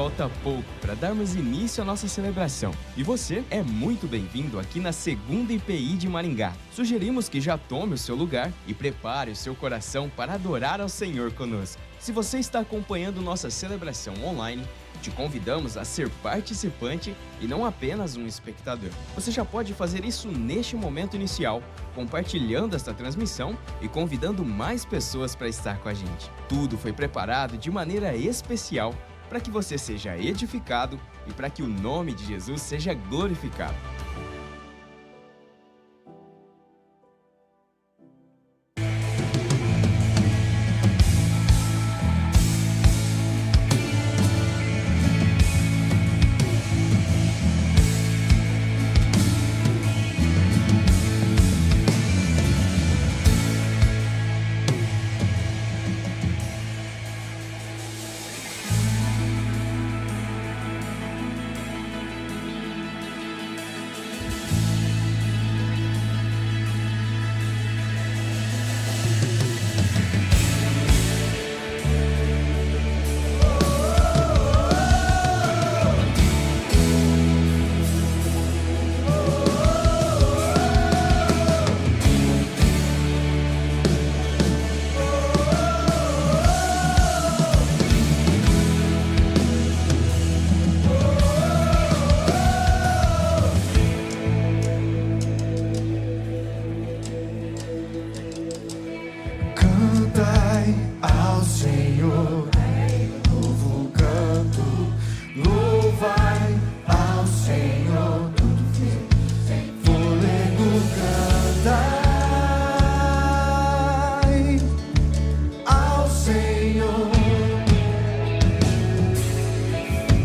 falta pouco para darmos início à nossa celebração. E você é muito bem-vindo aqui na segunda IPI de Maringá. Sugerimos que já tome o seu lugar e prepare o seu coração para adorar ao Senhor conosco. Se você está acompanhando nossa celebração online, te convidamos a ser participante e não apenas um espectador. Você já pode fazer isso neste momento inicial, compartilhando esta transmissão e convidando mais pessoas para estar com a gente. Tudo foi preparado de maneira especial para que você seja edificado e para que o nome de Jesus seja glorificado.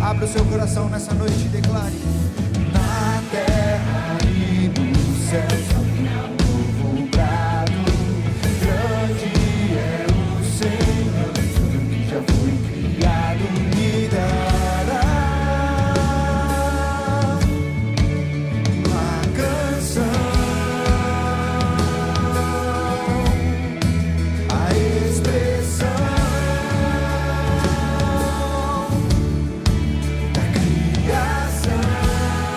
Abra o seu coração nessa noite e declare: na terra e no céu, novo brado, grande é o Senhor, tudo que já foi criado me dará uma canção, a expressão da criação.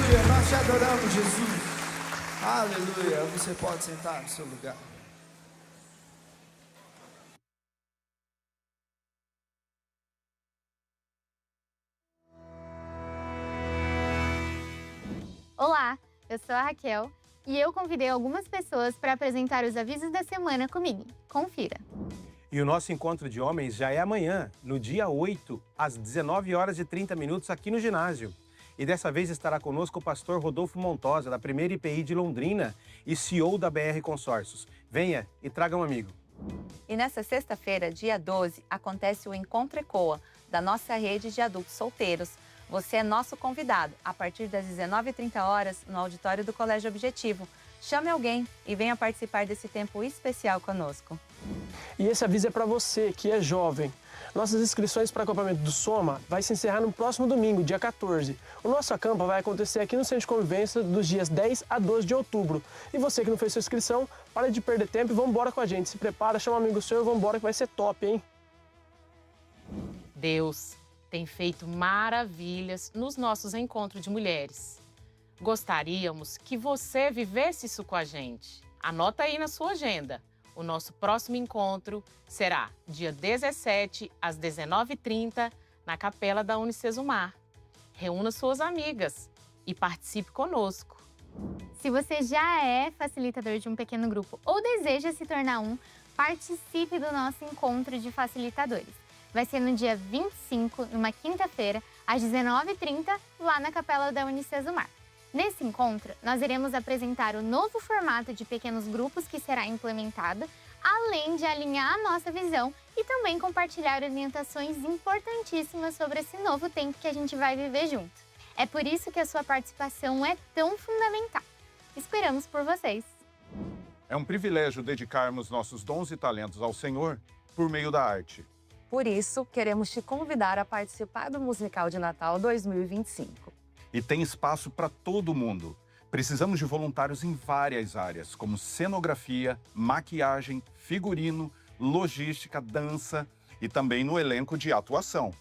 Aleluia, nós te adoramos, Jesus. Aleluia, você pode sentar no seu lugar. Olá, eu sou a Raquel e eu convidei algumas pessoas para apresentar os avisos da semana comigo. Confira. E o nosso encontro de homens já é amanhã, no dia 8, às 19h30 aqui no ginásio. E dessa vez estará conosco o pastor Rodolfo Montosa, da primeira IPI de Londrina e CEO da BR Consórcios. Venha e traga um amigo. E nessa sexta-feira, dia 12, acontece o Encontro ECOA, da nossa rede de adultos solteiros. Você é nosso convidado, a partir das 19h30, no auditório do Colégio Objetivo. Chame alguém e venha participar desse tempo especial conosco. E esse aviso é para você, que é jovem. Nossas inscrições para o acampamento do Soma vai se encerrar no próximo domingo, dia 14. O nosso acampa vai acontecer aqui no Centro de Convivência dos dias 10 a 12 de outubro. E você que não fez sua inscrição, para de perder tempo e vamos embora com a gente. Se prepara, chama um amigo seu e vamos embora que vai ser top, hein? Deus tem feito maravilhas nos nossos encontros de mulheres. Gostaríamos que você vivesse isso com a gente. Anota aí na sua agenda. O nosso próximo encontro será dia 17, às 19h30, na capela da Unicesumar. Reúna suas amigas e participe conosco. Se você já é facilitador de um pequeno grupo ou deseja se tornar um, participe do nosso encontro de facilitadores. Vai ser no dia 25, numa quinta-feira, às 19h30, lá na capela da Unicesumar. Nesse encontro, nós iremos apresentar o novo formato de pequenos grupos que será implementado, além de alinhar a nossa visão e também compartilhar orientações importantíssimas sobre esse novo tempo que a gente vai viver junto. É por isso que a sua participação é tão fundamental. Esperamos por vocês! É um privilégio dedicarmos nossos dons e talentos ao Senhor por meio da arte. Por isso, queremos te convidar a participar do Musical de Natal 2025. E tem espaço para todo mundo. Precisamos de voluntários em várias áreas, como cenografia, maquiagem, figurino, logística, dança e também no elenco de atuação.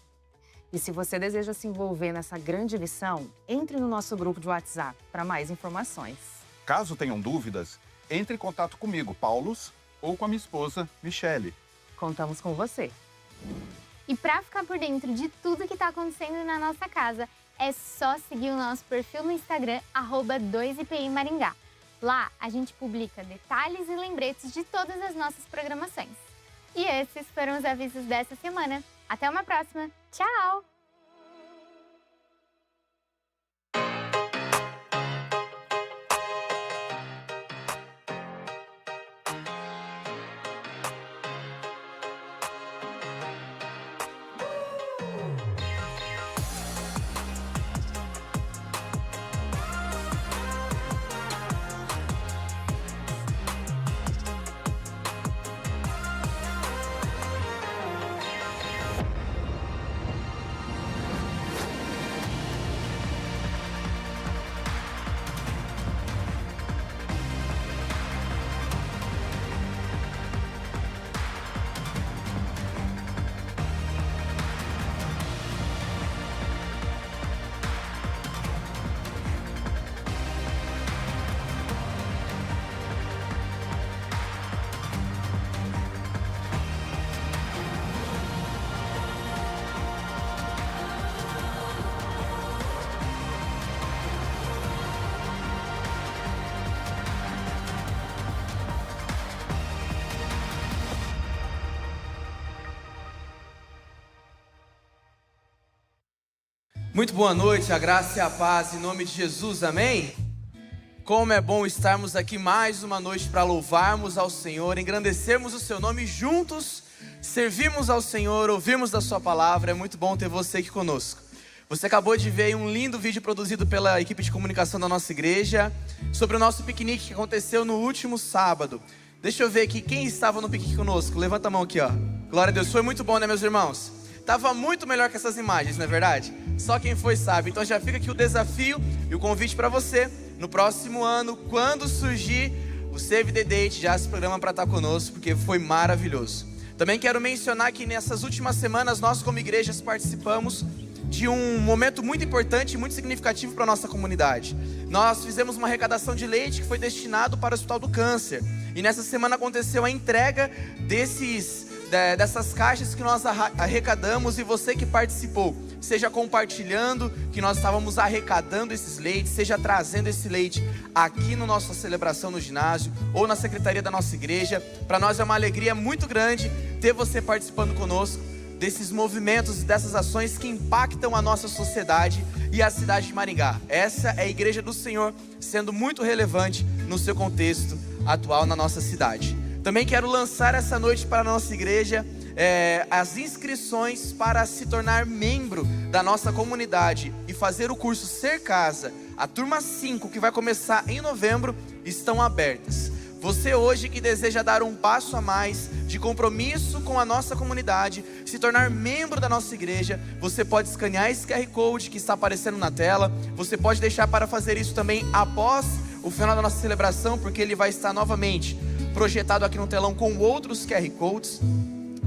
E se você deseja se envolver nessa grande missão, entre no nosso grupo de WhatsApp para mais informações. Caso tenham dúvidas, entre em contato comigo, Paulos, ou com a minha esposa, Michele. Contamos com você. E para ficar por dentro de tudo que está acontecendo na nossa casa, é só seguir o nosso perfil no Instagram, @2IPI Maringá. Lá a gente publica detalhes e lembretes de todas as nossas programações. E esses foram os avisos dessa semana. Até uma próxima. Tchau! Muito boa noite, a graça e a paz em nome de Jesus, amém? Como é bom estarmos aqui mais uma noite para louvarmos ao Senhor, engrandecermos o seu nome juntos, servirmos ao Senhor, ouvirmos da sua palavra. É muito bom ter você aqui conosco. Você acabou de ver um lindo vídeo produzido pela equipe de comunicação da nossa igreja sobre o nosso piquenique que aconteceu no último sábado. Deixa eu ver aqui, quem estava no piquenique conosco? Levanta a mão aqui, ó. Glória a Deus, foi muito bom, né, meus irmãos? Tava muito melhor que essas imagens, não é verdade? Só quem foi sabe. Então já fica aqui o desafio e o convite para você. No próximo ano, quando surgir o Save the Date, já se programa para estar conosco, porque foi maravilhoso. Também quero mencionar que nessas últimas semanas, nós como igrejas participamos de um momento muito importante e muito significativo para a nossa comunidade. Nós fizemos uma arrecadação de leite que foi destinado para o Hospital do Câncer. E nessa semana aconteceu a entrega dessas caixas que nós arrecadamos, e você que participou, seja compartilhando que nós estávamos arrecadando esses leites, seja trazendo esse leite aqui na nossa celebração no ginásio ou na secretaria da nossa igreja. Para nós é uma alegria muito grande ter você participando conosco desses movimentos e dessas ações que impactam a nossa sociedade e a cidade de Maringá. Essa é a Igreja do Senhor sendo muito relevante no seu contexto atual na nossa cidade. Também quero lançar essa noite para a nossa igreja as inscrições para se tornar membro da nossa comunidade e fazer o curso Ser Casa. A turma 5, que vai começar em novembro, estão abertas. Você hoje que deseja dar um passo a mais de compromisso com a nossa comunidade, se tornar membro da nossa igreja, você pode escanear esse QR Code que está aparecendo na tela. Você pode deixar para fazer isso também após o final da nossa celebração, porque ele vai estar novamente projetado aqui no telão com outros QR Codes.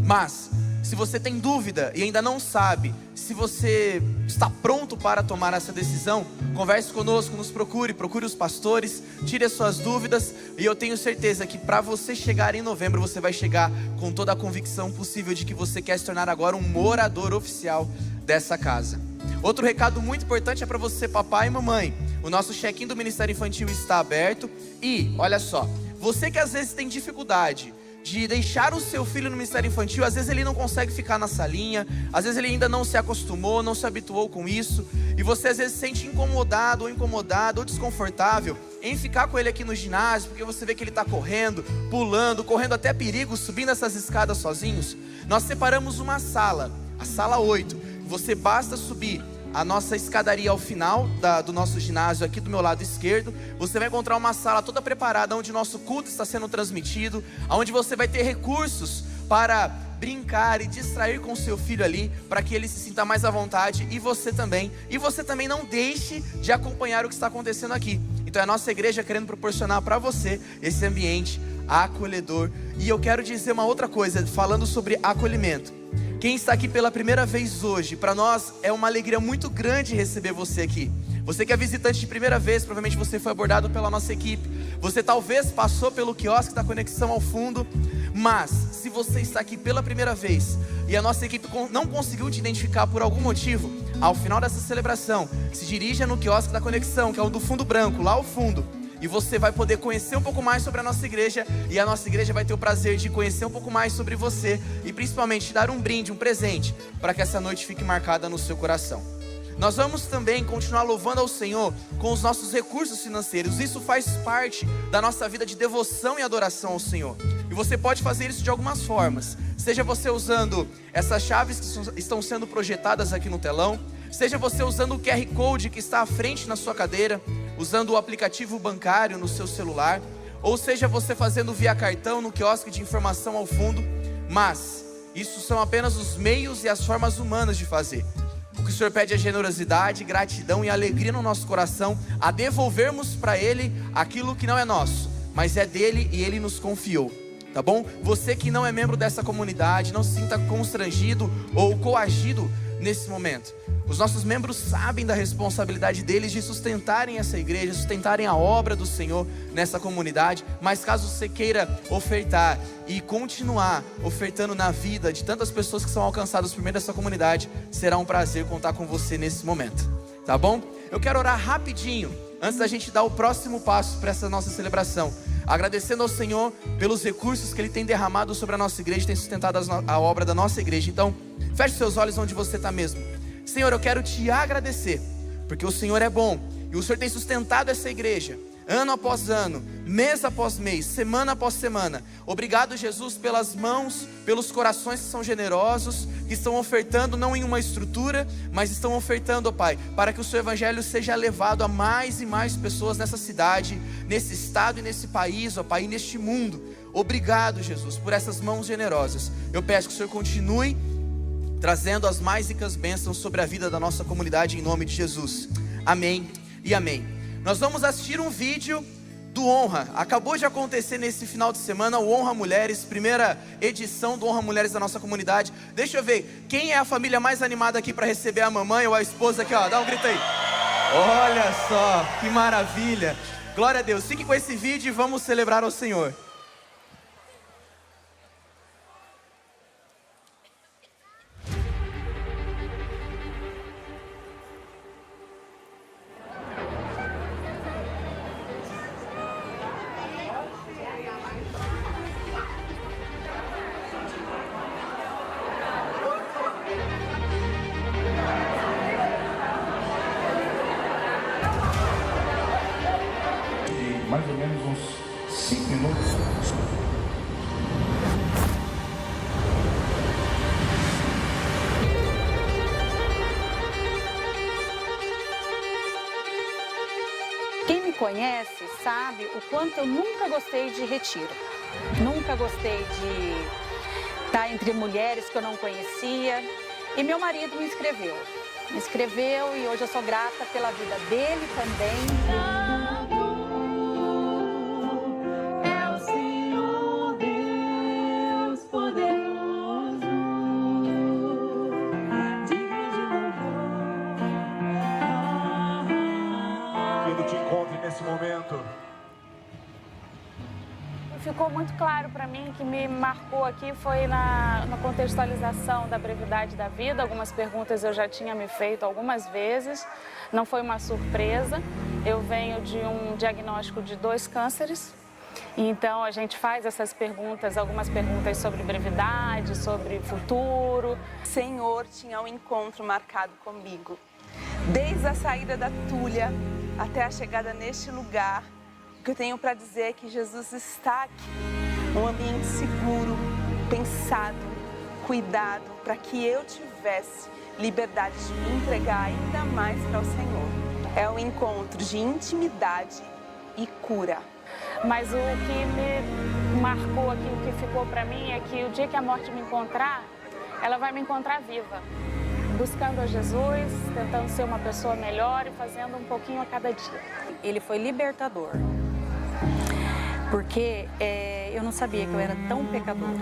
Mas, se você tem dúvida e ainda não sabe se você está pronto para tomar essa decisão, converse conosco, nos procure os pastores, tire as suas dúvidas, e eu tenho certeza que para você chegar em novembro, você vai chegar com toda a convicção possível de que você quer se tornar agora um morador oficial dessa casa. Outro recado muito importante é para você, papai e mamãe. O nosso check-in do Ministério Infantil está aberto e, olha só, você que às vezes tem dificuldade de deixar o seu filho no Ministério Infantil, às vezes ele não consegue ficar na salinha, às vezes ele ainda não se acostumou, não se habituou com isso, e você às vezes se sente incomodado ou desconfortável em ficar com ele aqui no ginásio, porque você vê que ele está correndo, pulando, correndo até perigo, subindo essas escadas sozinhos. Nós separamos uma sala, a sala 8, você basta subir a nossa escadaria ao final do nosso ginásio, aqui do meu lado esquerdo. Você vai encontrar uma sala toda preparada, onde o nosso culto está sendo transmitido, onde você vai ter recursos para brincar e distrair com o seu filho ali, para que ele se sinta mais à vontade, e você também não deixe de acompanhar o que está acontecendo aqui. Então é a nossa igreja querendo proporcionar para você esse ambiente acolhedor. E eu quero dizer uma outra coisa, falando sobre acolhimento. Quem está aqui pela primeira vez hoje, para nós é uma alegria muito grande receber você aqui. Você que é visitante de primeira vez, provavelmente você foi abordado pela nossa equipe. Você talvez passou pelo quiosque da conexão ao fundo. Mas, se você está aqui pela primeira vez e a nossa equipe não conseguiu te identificar por algum motivo, ao final dessa celebração, se dirija no quiosque da conexão, que é o do fundo branco, lá ao fundo. E você vai poder conhecer um pouco mais sobre a nossa igreja, e a nossa igreja vai ter o prazer de conhecer um pouco mais sobre você, e principalmente te dar um brinde, um presente, para que essa noite fique marcada no seu coração. Nós vamos também continuar louvando ao Senhor com os nossos recursos financeiros. Isso faz parte da nossa vida de devoção e adoração ao Senhor. E você pode fazer isso de algumas formas. Seja você usando essas chaves que estão sendo projetadas aqui no telão, seja você usando o QR Code que está à frente na sua cadeira, usando o aplicativo bancário no seu celular, ou seja você fazendo via cartão no quiosque de informação ao fundo. Mas isso são apenas os meios e as formas humanas de fazer. O que o Senhor pede é generosidade, gratidão e alegria no nosso coração, a devolvermos para Ele aquilo que não é nosso, mas é dele e Ele nos confiou. Tá bom? Você que não é membro dessa comunidade, não se sinta constrangido ou coagido nesse momento. Os nossos membros sabem da responsabilidade deles de sustentarem essa igreja, sustentarem a obra do Senhor nessa comunidade. Mas caso você queira ofertar e continuar ofertando na vida de tantas pessoas que são alcançadas por meio dessa comunidade, será um prazer contar com você nesse momento. Tá bom? Eu quero orar rapidinho, antes da gente dar o próximo passo para essa nossa celebração, agradecendo ao Senhor pelos recursos que Ele tem derramado sobre a nossa igreja, tem sustentado a obra da nossa igreja. Então, feche seus olhos onde você está mesmo. Senhor, eu quero te agradecer, porque o Senhor é bom, e o Senhor tem sustentado essa igreja, ano após ano, mês após mês, semana após semana. Obrigado, Jesus, pelas mãos, pelos corações que são generosos, que estão ofertando não em uma estrutura, mas estão ofertando, ó Pai, para que o seu evangelho seja levado a mais e mais pessoas nessa cidade, nesse estado e nesse país, ó Pai, e neste mundo. Obrigado, Jesus, por essas mãos generosas. Eu peço que o Senhor continue trazendo as mais ricas bênçãos sobre a vida da nossa comunidade, em nome de Jesus. Amém e amém. Nós vamos assistir um vídeo do Honra. Acabou de acontecer nesse final de semana o Honra Mulheres, primeira edição do Honra Mulheres da nossa comunidade. Deixa eu ver, quem é a família mais animada aqui para receber a mamãe ou a esposa aqui, ó? Dá um grito aí. Olha só, que maravilha. Glória a Deus. Fique com esse vídeo e vamos celebrar ao Senhor. Mais ou menos uns 5 minutos. Quem me conhece sabe o quanto eu nunca gostei de retiro. Nunca gostei de estar entre mulheres que eu não conhecia. E meu marido me inscreveu. Me inscreveu e hoje eu sou grata pela vida dele também. Ficou muito claro para mim, que me marcou aqui foi na contextualização da brevidade da vida. Algumas perguntas eu já tinha me feito algumas vezes, não foi uma surpresa. Eu venho de um diagnóstico de 2 cânceres, então a gente faz essas perguntas, algumas perguntas sobre brevidade, sobre futuro. O Senhor tinha um encontro marcado comigo. Desde a saída da Túlia até a chegada neste lugar, o que eu tenho para dizer é que Jesus está aqui, num ambiente seguro, pensado, cuidado, para que eu tivesse liberdade de me entregar ainda mais para o Senhor. É um encontro de intimidade e cura. Mas o que me marcou aqui, o que ficou para mim é que o dia que a morte me encontrar, ela vai me encontrar viva, buscando a Jesus, tentando ser uma pessoa melhor e fazendo um pouquinho a cada dia. Ele foi libertador. Porque eu não sabia que eu era tão pecadora.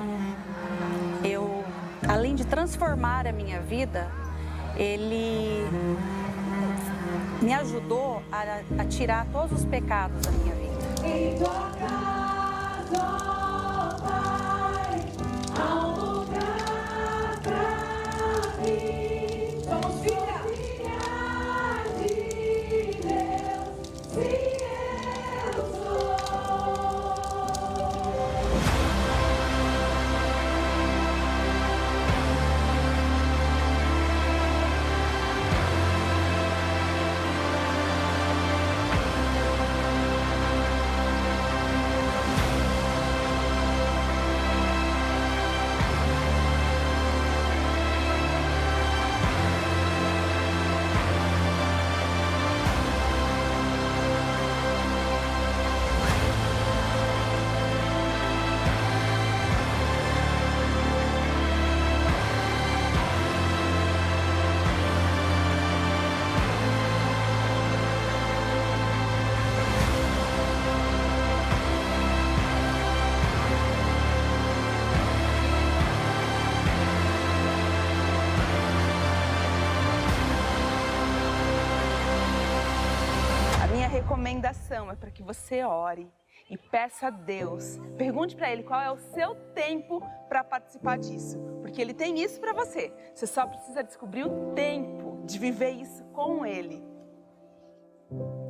Eu, além de transformar a minha vida, ele me ajudou a tirar todos os pecados da minha vida. Em tua casa, ó Pai, há um lugar pra mim. Somos filhas de Deus, sim. Recomendação é para que você ore e peça a Deus. Pergunte para Ele qual é o seu tempo para participar disso, porque Ele tem isso para você. Você só precisa descobrir o tempo de viver isso com Ele. Oh,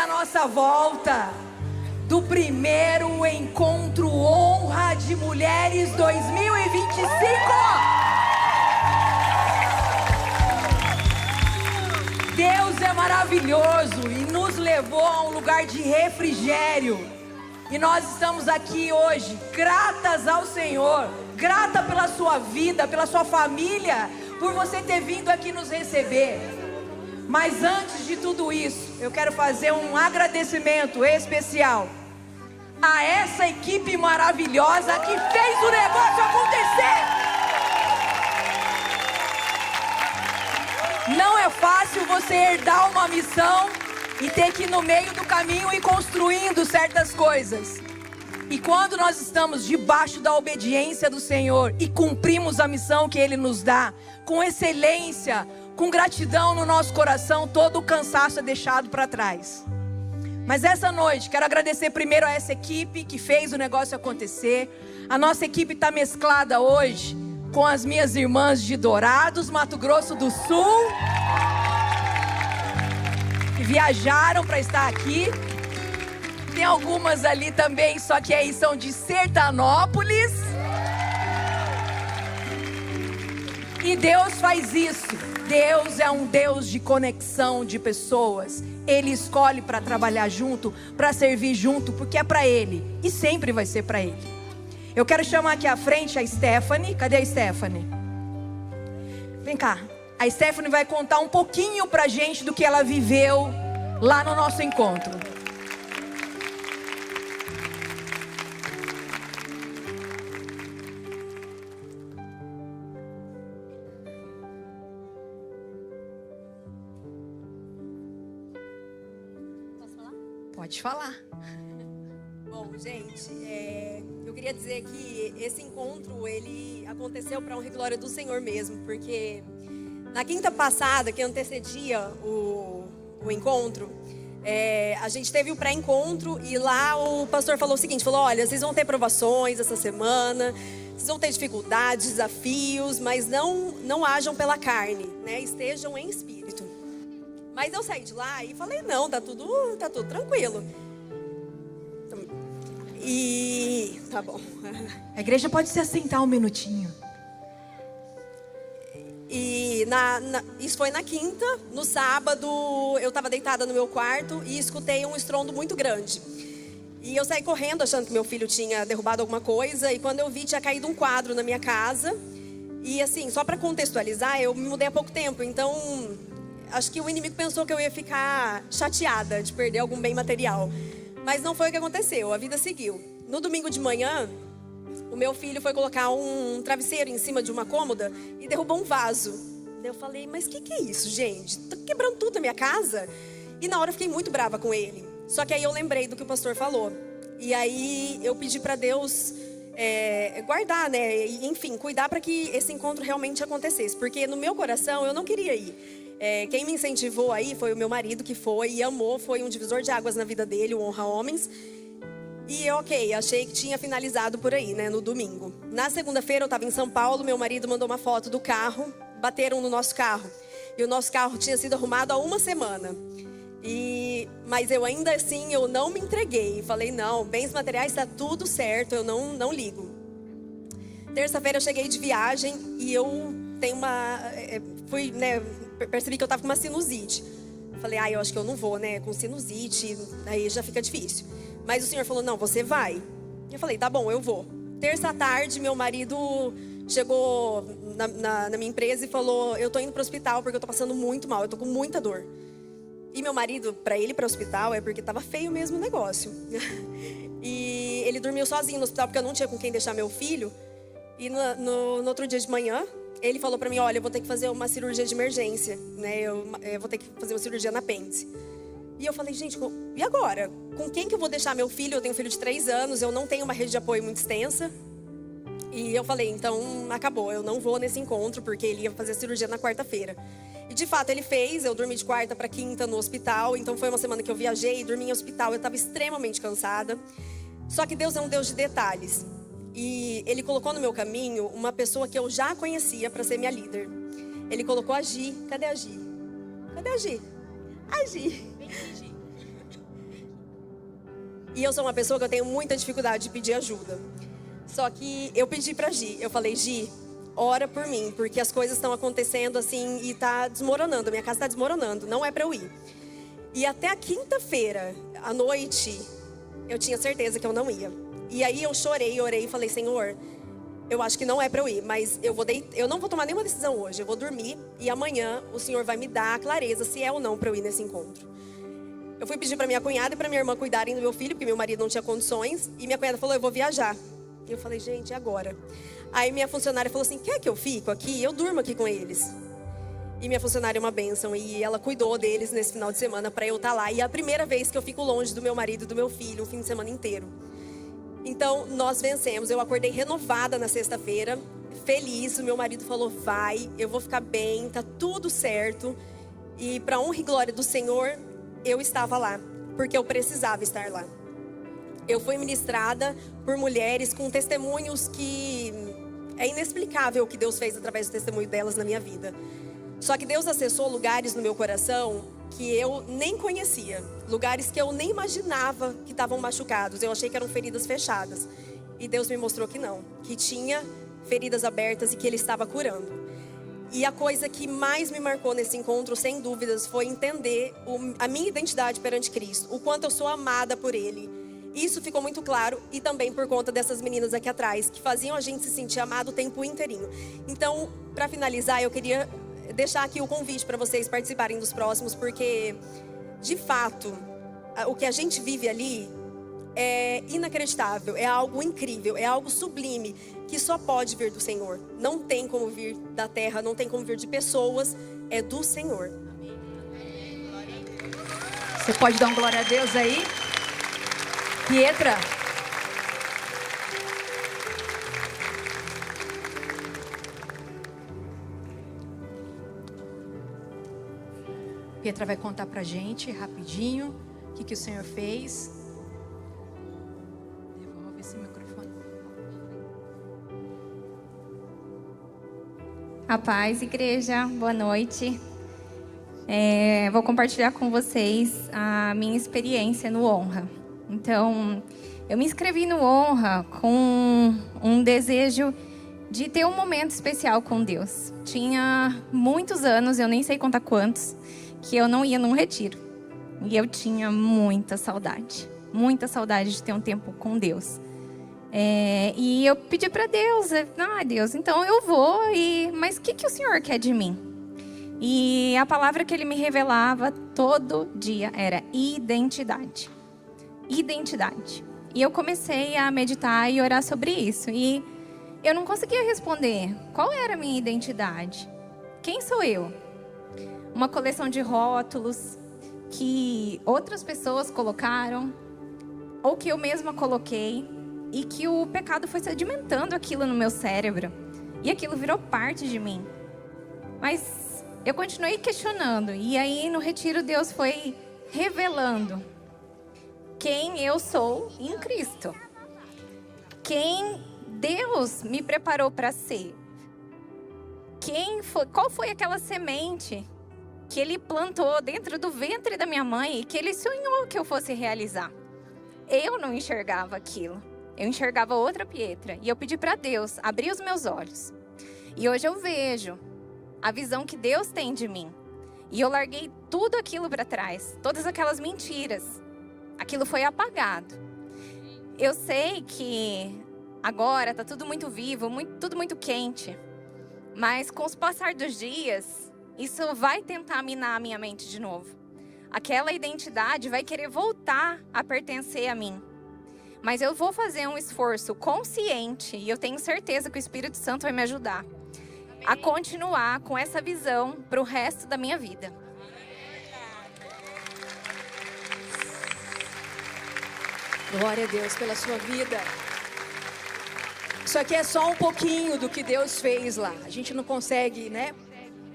a nossa volta do primeiro Encontro Honra de Mulheres 2025. Deus é maravilhoso e nos levou a um lugar de refrigério. E nós estamos aqui hoje, gratas ao Senhor, grata pela sua vida, pela sua família, por você ter vindo aqui nos receber. Mas antes de tudo isso, eu quero fazer um agradecimento especial a essa equipe maravilhosa que fez o negócio acontecer. Não é fácil você herdar uma missão e ter que ir no meio do caminho e construindo certas coisas. E quando nós estamos debaixo da obediência do Senhor e cumprimos a missão que Ele nos dá, com excelência, com gratidão no nosso coração, todo o cansaço é deixado para trás. Mas essa noite, quero agradecer primeiro a essa equipe que fez o negócio acontecer. A nossa equipe está mesclada hoje com as minhas irmãs de Dourados, Mato Grosso do Sul, que viajaram para estar aqui. Tem algumas ali também, só que aí são de Sertanópolis. E Deus faz isso. Deus é um Deus de conexão de pessoas. Ele escolhe para trabalhar junto, para servir junto, porque é para Ele. E sempre vai ser para Ele. Eu quero chamar aqui à frente a Stephanie. Cadê a Stephanie? Vem cá. A Stephanie vai contar um pouquinho pra gente do que ela viveu lá no nosso encontro. Pode falar. Bom, gente, eu queria dizer que esse encontro, ele aconteceu para honra e glória do Senhor mesmo, porque na quinta passada, que antecedia o encontro, a gente teve o pré-encontro e lá o pastor falou o seguinte, falou, olha, vocês vão ter provações essa semana, vocês vão ter dificuldades, desafios, mas não hajam pela carne, né? Estejam em espírito. Mas eu saí de lá e falei, não, tá tudo tranquilo. E tá bom. A igreja pode se assentar um minutinho. E isso foi na quinta. No sábado eu estava deitada no meu quarto e escutei um estrondo muito grande. E eu saí correndo achando que meu filho tinha derrubado alguma coisa. E quando eu vi, tinha caído um quadro na minha casa. E assim, só para contextualizar, eu me mudei há pouco tempo. Então, acho que o inimigo pensou que eu ia ficar chateada de perder algum bem material. Mas não foi o que aconteceu, a vida seguiu. No domingo de manhã, o meu filho foi colocar um travesseiro em cima de uma cômoda e derrubou um vaso. Eu falei, mas que é isso, gente? Tá quebrando tudo na minha casa? E na hora eu fiquei muito brava com ele. Só que aí eu lembrei do que o pastor falou. E aí eu pedi para Deus guardar, né? E, enfim, cuidar para que esse encontro realmente acontecesse. Porque no meu coração eu não queria ir. Quem me incentivou aí foi o meu marido, que foi e amou, foi um divisor de águas na vida dele, o Honra Homens. E achei que tinha finalizado por aí, né, no domingo. Na segunda-feira eu estava em São Paulo, meu marido mandou uma foto do carro, bateram no nosso carro. E o nosso carro tinha sido arrumado há uma semana. Mas eu ainda assim, eu não me entreguei. Falei, não, bens materiais está tudo certo, eu não ligo. Terça-feira eu cheguei de viagem e eu tenho percebi que eu tava com uma sinusite. Falei, eu acho que eu não vou, né? Com sinusite, aí já fica difícil. Mas o Senhor falou, não, você vai. Eu falei, tá bom, eu vou. Terça à tarde, meu marido chegou na minha empresa e falou, eu tô indo pro hospital porque eu tô passando muito mal, eu tô com muita dor. E meu marido, pra ele ir pro hospital, é porque tava feio mesmo o negócio. E ele dormiu sozinho no hospital porque eu não tinha com quem deixar meu filho. E no outro dia de manhã, ele falou pra mim, olha, eu vou ter que fazer uma cirurgia de emergência, né? Eu vou ter que fazer uma cirurgia na apêndice. E eu falei, gente, e agora? Com quem que eu vou deixar meu filho? Eu tenho um filho de 3 anos, eu não tenho uma rede de apoio muito extensa. E eu falei, então acabou, eu não vou nesse encontro, porque ele ia fazer a cirurgia na quarta-feira. E de fato ele fez, eu dormi de quarta para quinta no hospital, então foi uma semana que eu viajei, dormi em hospital, eu estava extremamente cansada. Só que Deus é um Deus de detalhes. E Ele colocou no meu caminho uma pessoa que eu já conhecia para ser minha líder. Ele colocou a Gi. Cadê a Gi? Cadê a Gi? A Gi. E eu sou uma pessoa que eu tenho muita dificuldade de pedir ajuda. Só que eu pedi pra Gi, eu falei, Gi, ora por mim, porque as coisas estão acontecendo assim e tá desmoronando, a minha casa tá desmoronando, não é pra eu ir. E até a quinta-feira, à noite, eu tinha certeza que eu não ia. E aí eu chorei, orei e falei, Senhor, eu acho que não é pra eu ir, mas eu não vou tomar nenhuma decisão hoje, eu vou dormir e amanhã o Senhor vai me dar a clareza se é ou não pra eu ir nesse encontro. Eu fui pedir pra minha cunhada e pra minha irmã cuidarem do meu filho, porque meu marido não tinha condições, e minha cunhada falou, eu vou viajar. E eu falei, gente, e agora? Aí minha funcionária falou assim, quer que eu fico aqui? Eu durmo aqui com eles. E minha funcionária é uma bênção, e ela cuidou deles nesse final de semana pra eu estar lá. E é a primeira vez que eu fico longe do meu marido e do meu filho, um fim de semana inteiro. Então, nós vencemos. Eu acordei renovada na sexta-feira, feliz. O meu marido falou, vai, eu vou ficar bem, tá tudo certo. E pra honra e glória do Senhor, eu estava lá, porque eu precisava estar lá. Eu fui ministrada por mulheres com testemunhos que é inexplicável o que Deus fez através do testemunho delas na minha vida. Só que Deus acessou lugares no meu coração que eu nem conhecia. Lugares que eu nem imaginava que estavam machucados. Eu achei que eram feridas fechadas. E Deus me mostrou que não. Que tinha feridas abertas e que Ele estava curando. E a coisa que mais me marcou nesse encontro, sem dúvidas, foi entender a minha identidade perante Cristo. O quanto eu sou amada por Ele. Isso ficou muito claro e também por conta dessas meninas aqui atrás, que faziam a gente se sentir amado o tempo inteirinho. Então, para finalizar, eu queria deixar aqui o convite para vocês participarem dos próximos, porque, de fato, o que a gente vive ali é inacreditável, é algo incrível, é algo sublime, que só pode vir do Senhor. Não tem como vir da terra, não tem como vir de pessoas, é do Senhor. Você pode dar um glória a Deus aí? Pietra. Pietra vai contar pra gente rapidinho o que o Senhor fez. Devolve esse microfone. A paz, igreja, boa noite. Vou compartilhar com vocês a minha experiência no Honra. Então, eu me inscrevi no Honra com um desejo de ter um momento especial com Deus. Tinha muitos anos, eu nem sei contar quantos, que eu não ia num retiro. E eu tinha muita saudade de ter um tempo com Deus. E eu pedi para Deus, Deus, então eu vou, mas o que o Senhor quer de mim? E a palavra que Ele me revelava todo dia era identidade. Identidade. E eu comecei a meditar e orar sobre isso. E eu não conseguia responder qual era a minha identidade. Quem sou eu? Uma coleção de rótulos que outras pessoas colocaram, ou que eu mesma coloquei, e que o pecado foi sedimentando aquilo no meu cérebro. E aquilo virou parte de mim. Mas eu continuei questionando. E aí no retiro Deus foi revelando quem eu sou em Cristo. Quem Deus me preparou para ser. Qual foi aquela semente que Ele plantou dentro do ventre da minha mãe e que Ele sonhou que eu fosse realizar. Eu não enxergava aquilo. Eu enxergava outra Pietra. E eu pedi para Deus abrir os meus olhos. E hoje eu vejo a visão que Deus tem de mim. E eu larguei tudo aquilo para trás. Todas aquelas mentiras. Aquilo foi apagado. Eu sei que agora está tudo muito vivo, tudo muito quente. Mas com o passar dos dias, isso vai tentar minar a minha mente de novo. Aquela identidade vai querer voltar a pertencer a mim. Mas eu vou fazer um esforço consciente, e eu tenho certeza que o Espírito Santo vai me ajudar a continuar com essa visão para o resto da minha vida. Glória a Deus pela sua vida. Isso aqui é só um pouquinho do que Deus fez lá. A gente não consegue, né?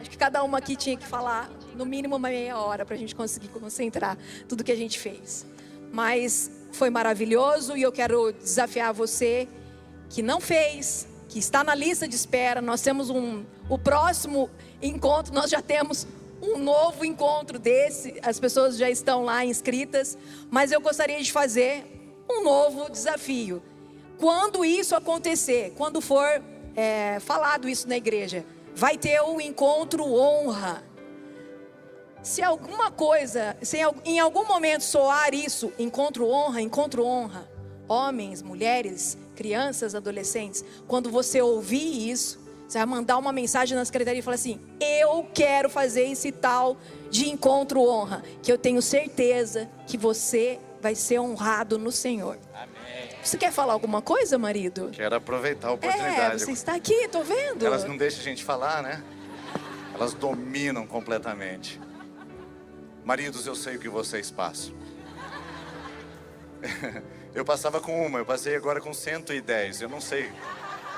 Acho que cada uma aqui tinha que falar no mínimo uma meia hora para a gente conseguir concentrar tudo que a gente fez. Mas foi maravilhoso e eu quero desafiar você que não fez, que está na lista de espera. Nós temos o próximo encontro, nós já temos um novo encontro desse. As pessoas já estão lá inscritas. Mas eu gostaria de fazer um novo desafio. Quando isso acontecer, quando for falado isso na igreja, vai ter o encontro honra. Se alguma coisa, se em algum momento soar isso, encontro honra, homens, mulheres, crianças, adolescentes, quando você ouvir isso, você vai mandar uma mensagem na secretaria e falar assim: eu quero fazer esse tal de encontro honra, que eu tenho certeza que você vai ser honrado no Senhor. Amém. Você quer falar alguma coisa, marido? Quero aproveitar a oportunidade. Você está aqui, tô vendo. Elas não deixam a gente falar, né? Elas dominam completamente. Maridos, eu sei o que vocês passam. Eu passava com uma, eu passei agora com 110. Eu não sei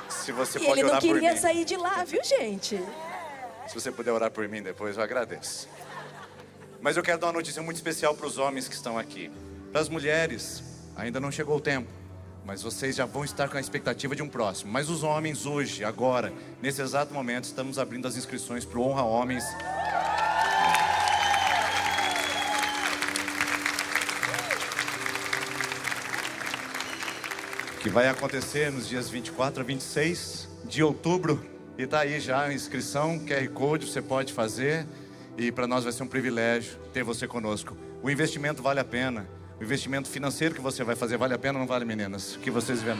se você pode orar por mim. Ele não queria sair de lá, viu, gente? Se você puder orar por mim depois, eu agradeço. Mas eu quero dar uma notícia muito especial para os homens que estão aqui. Para as mulheres, ainda não chegou o tempo, mas vocês já vão estar com a expectativa de um próximo. Mas os homens hoje, agora, nesse exato momento, estamos abrindo as inscrições para o Honra Homens. Que vai acontecer nos dias 24 a 26 de outubro. E tá aí já a inscrição, QR Code, você pode fazer. E para nós vai ser um privilégio ter você conosco. O investimento vale a pena. O investimento financeiro que você vai fazer vale a pena ou não vale, meninas? O que vocês vêem?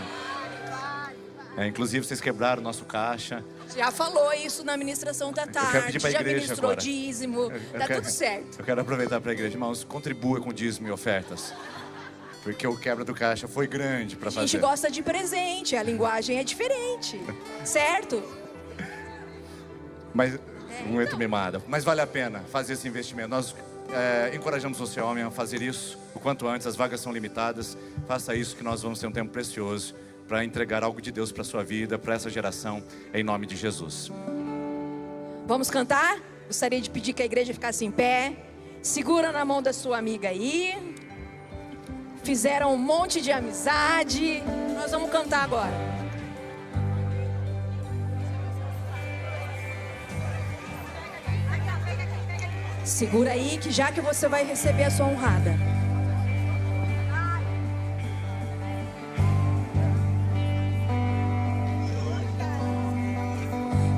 Inclusive, vocês quebraram o nosso caixa. Já falou isso na administração da tarde, já ministrou agora. Dízimo, tudo certo. Eu quero aproveitar para a igreja, irmãos, contribua com dízimo e ofertas. Porque o quebra do caixa foi grande para fazer. A gente gosta de presente, a linguagem é diferente, certo? Mas, muito mimada. Mas vale a pena fazer esse investimento. Nós encorajamos você, homem, a fazer isso o quanto antes. As vagas são limitadas. Faça isso que nós vamos ter um tempo precioso para entregar algo de Deus para a sua vida, para essa geração, em nome de Jesus. Vamos cantar? Gostaria de pedir que a igreja ficasse em pé. Segura na mão da sua amiga aí. Fizeram um monte de amizade. Nós vamos cantar agora. Segura aí, que já que você vai receber a sua honrada.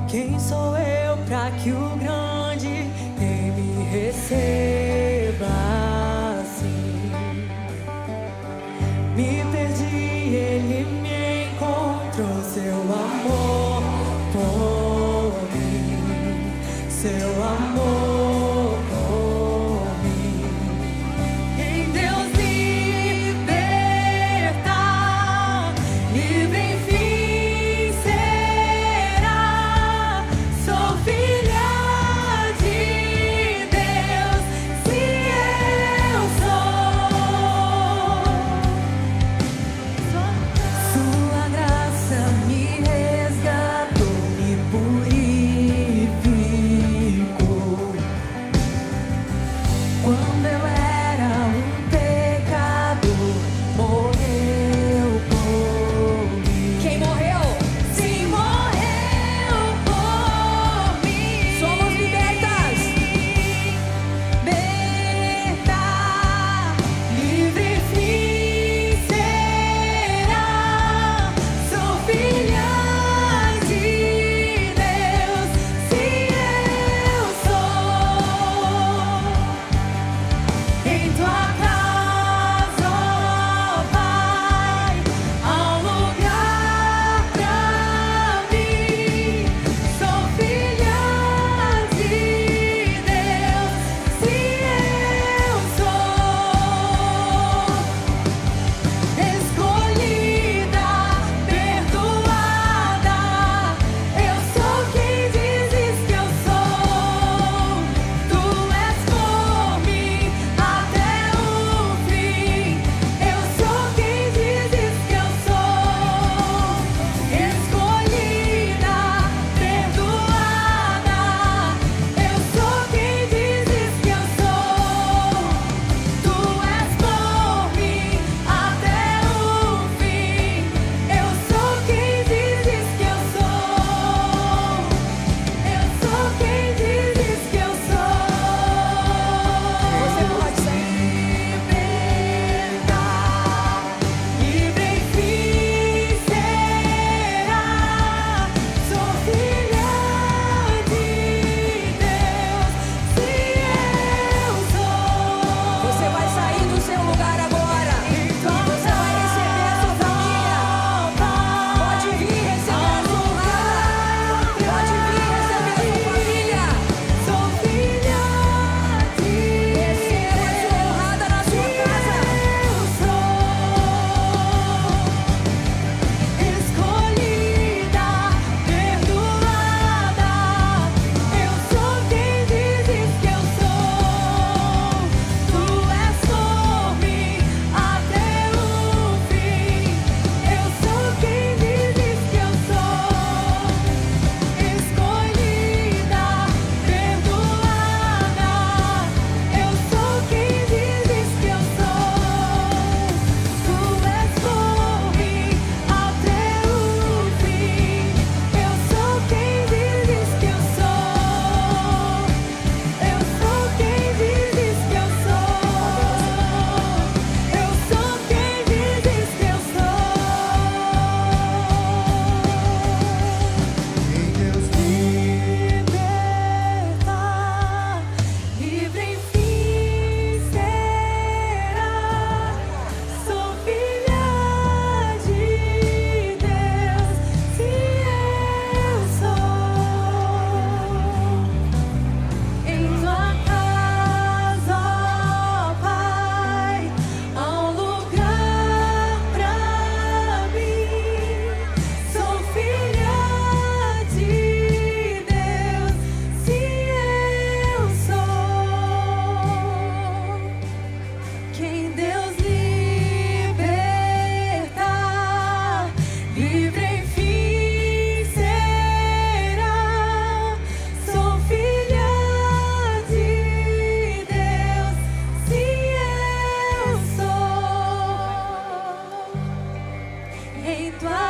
Quem sou eu pra que o grande Rei me receba assim? Me perdi, ele me encontrou. Seu amor por mim, seu amor. Me resgatou, me purificou.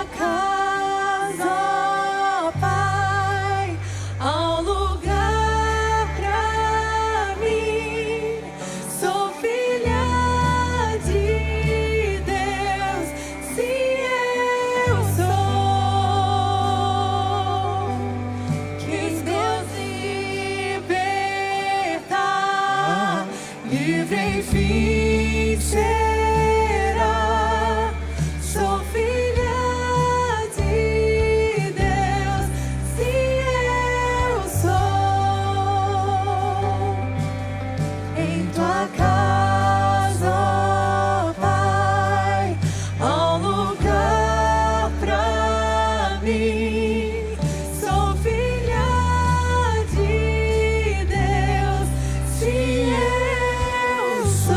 tua casa, ó Pai, há um lugar pra mim. Sou filha de Deus, sim, eu sou. Quis Deus libertar, livre enfim será. Sou filha de Deus, sim, eu sou. Em tua casa, ó Pai, há um lugar pra mim. Sou filha de Deus, sim, eu sou.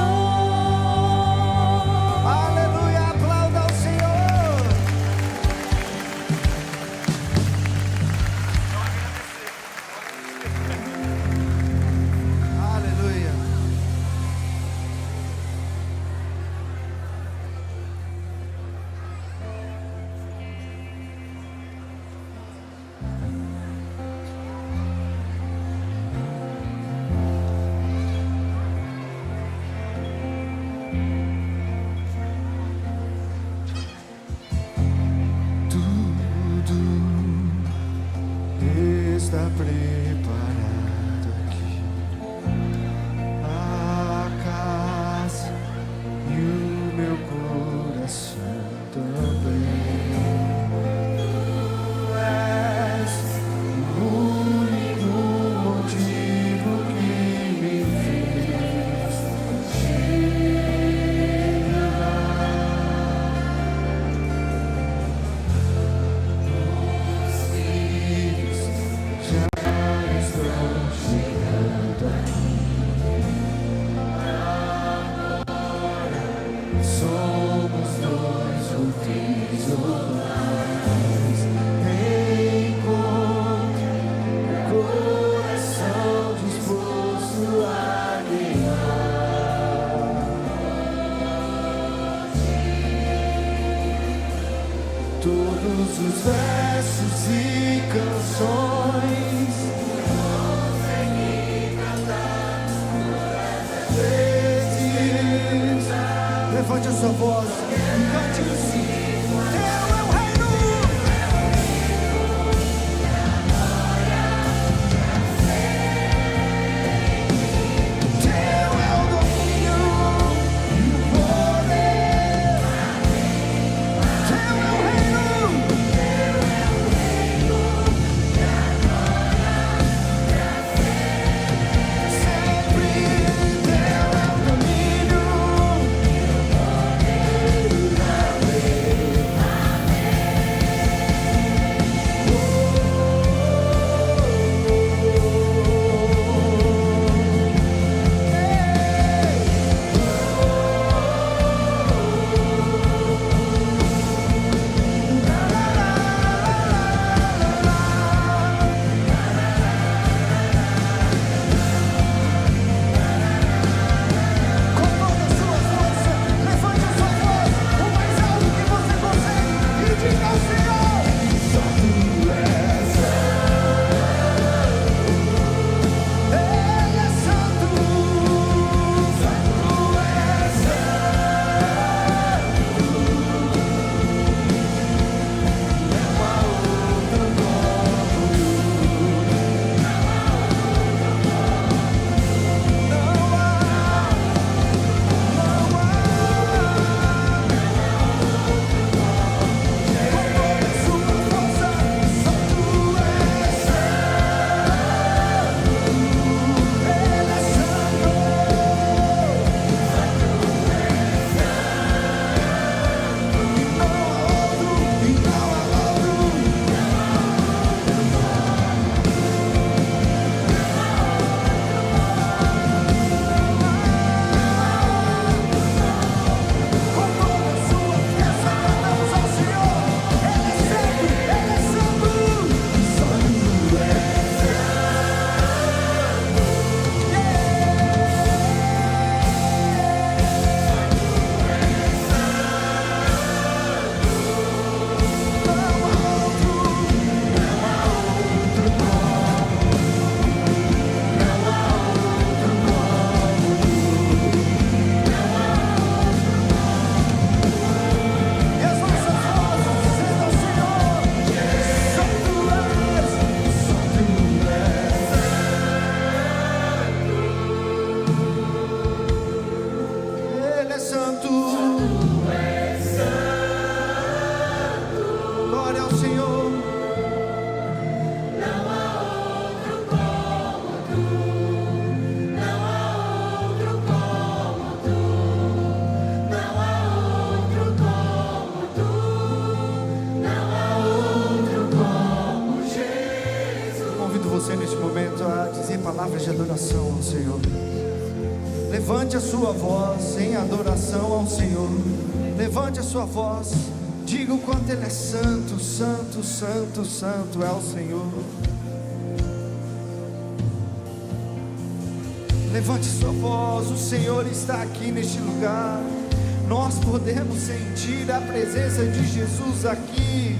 Aleluia, aplauda ao Senhor. Aleluia. Tudo está preparado aqui. A casa e o meu coração também. Tu és o único motivo que me fez Os filhos já estão chegando aqui. Agora somos dois ou três ou mais. Encontre o coração disposto a todos os versos e canções. Levante a sua voz e cante assim. Teu é o reino. Teu é o domínio e o poder. Teu é o reino. Sempre teu é o domínio. Senhor. Não há outro como tu, não há outro como tu, não há outro como tu, não há outro como Jesus. Convido você neste momento a dizer palavras de adoração ao Senhor. Levante a sua voz em adoração ao Senhor. Levante a sua voz. Diga o quanto Ele é santo, santo, santo, santo é o Senhor. Levante sua voz, o Senhor está aqui neste lugar. Nós podemos sentir a presença de Jesus aqui.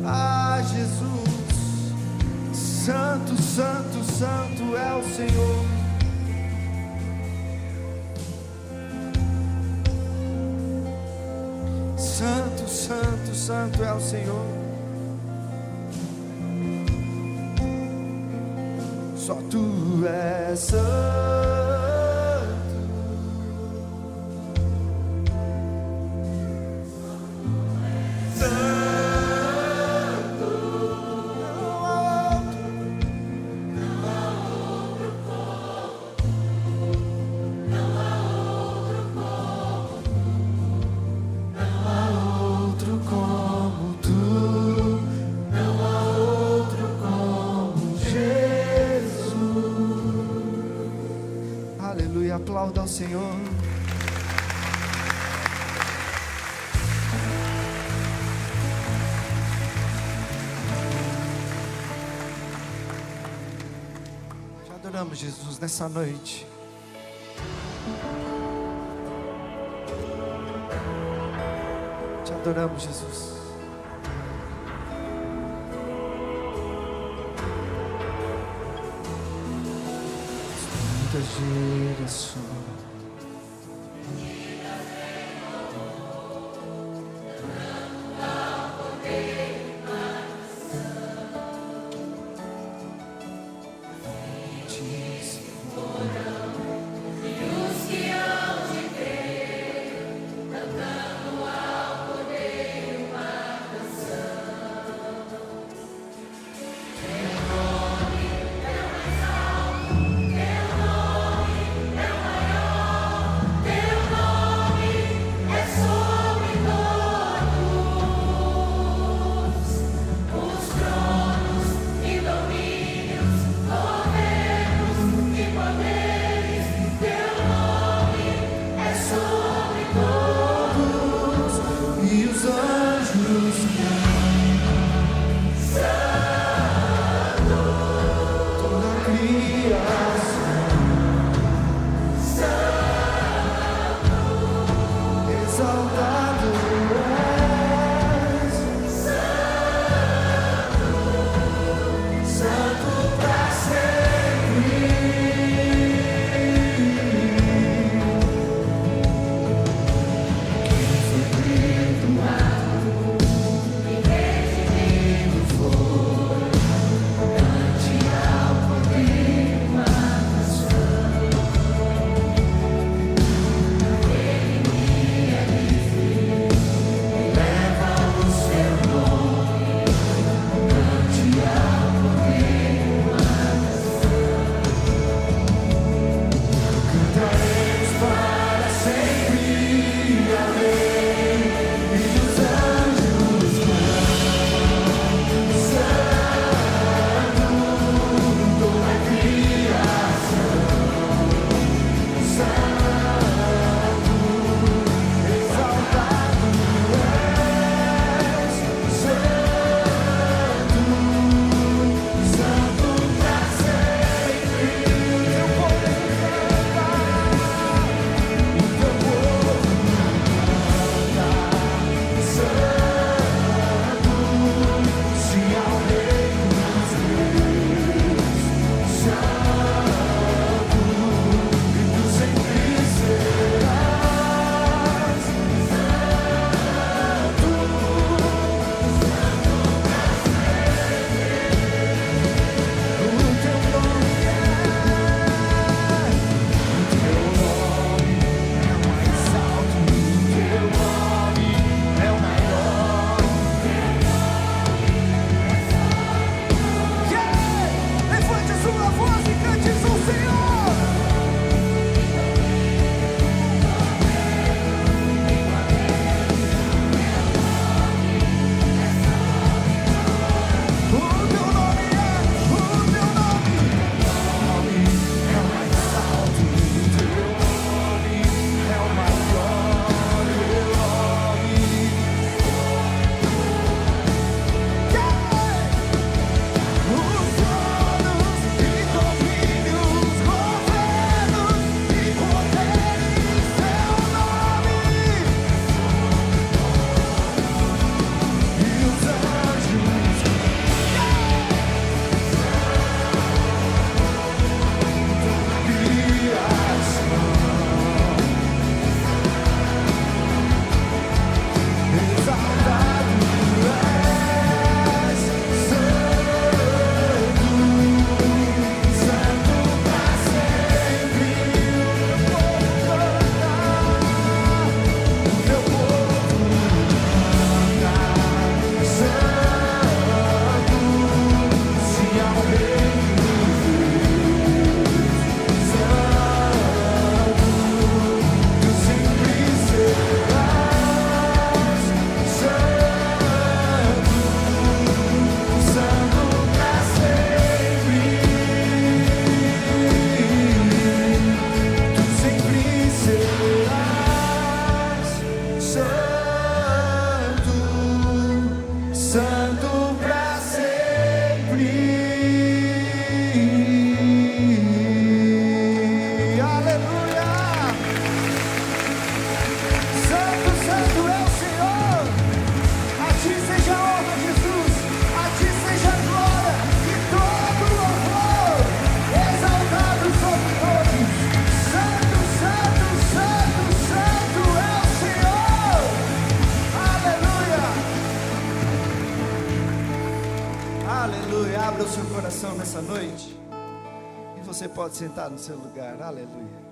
Ah, Jesus, santo, santo, santo é o Senhor. Santo, santo, santo é o Senhor. Só tu és santo. Aplauda ao Senhor. Te adoramos, Jesus, nessa noite. Te adoramos, Jesus. Geração. Teu nome é o mais alto, teu nome é o maior. Santo pra sempre. Aleluia! Santo, santo é o Senhor. A ti seja a honra, Jesus. A ti seja a glória e todo o louvor. Exaltado sobre todos. Santo, santo, santo, santo é o Senhor. Aleluia! Aleluia! Abra o seu coração nessa noite. E você pode sentar no seu lugar. Aleluia!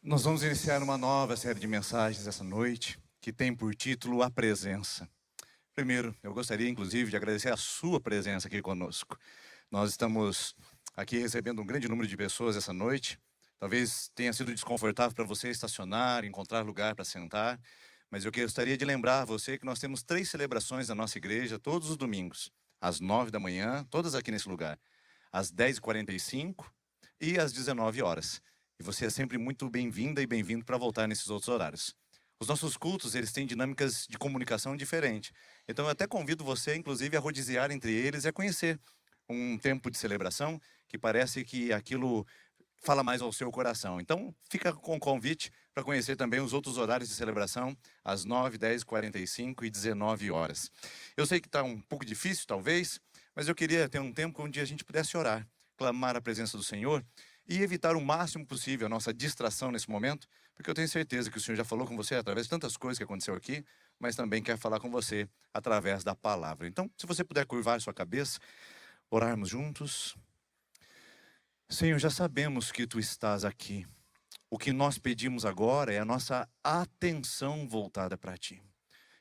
Nós vamos iniciar uma nova série de mensagens essa noite, que tem por título A Presença. Primeiro, eu gostaria inclusive de agradecer a sua presença aqui conosco. Nós estamos aqui recebendo um grande número de pessoas essa noite. Talvez tenha sido desconfortável para você estacionar, encontrar lugar para sentar, mas eu gostaria de lembrar a você que nós temos 3 celebrações na nossa igreja todos os domingos, às 9 da manhã, todas aqui nesse lugar, às 10h45 e às 19 horas. E você é sempre muito bem-vinda e bem-vindo para voltar nesses outros horários. Os nossos cultos, eles têm dinâmicas de comunicação diferentes. Então eu até convido você, inclusive, a rodiziar entre eles e a conhecer um tempo de celebração que parece que aquilo fala mais ao seu coração. Então fica com o convite para conhecer também os outros horários de celebração, às 9, 10h45 e 19 horas. Eu sei que está um pouco difícil, talvez, mas eu queria ter um tempo onde a gente pudesse orar, clamar a presença do Senhor e evitar o máximo possível a nossa distração nesse momento, porque eu tenho certeza que o Senhor já falou com você através de tantas coisas que aconteceu aqui, mas também quer falar com você através da palavra. Então, se você puder curvar sua cabeça, orarmos juntos. Senhor, já sabemos que Tu estás aqui. O que nós pedimos agora é a nossa atenção voltada para Ti.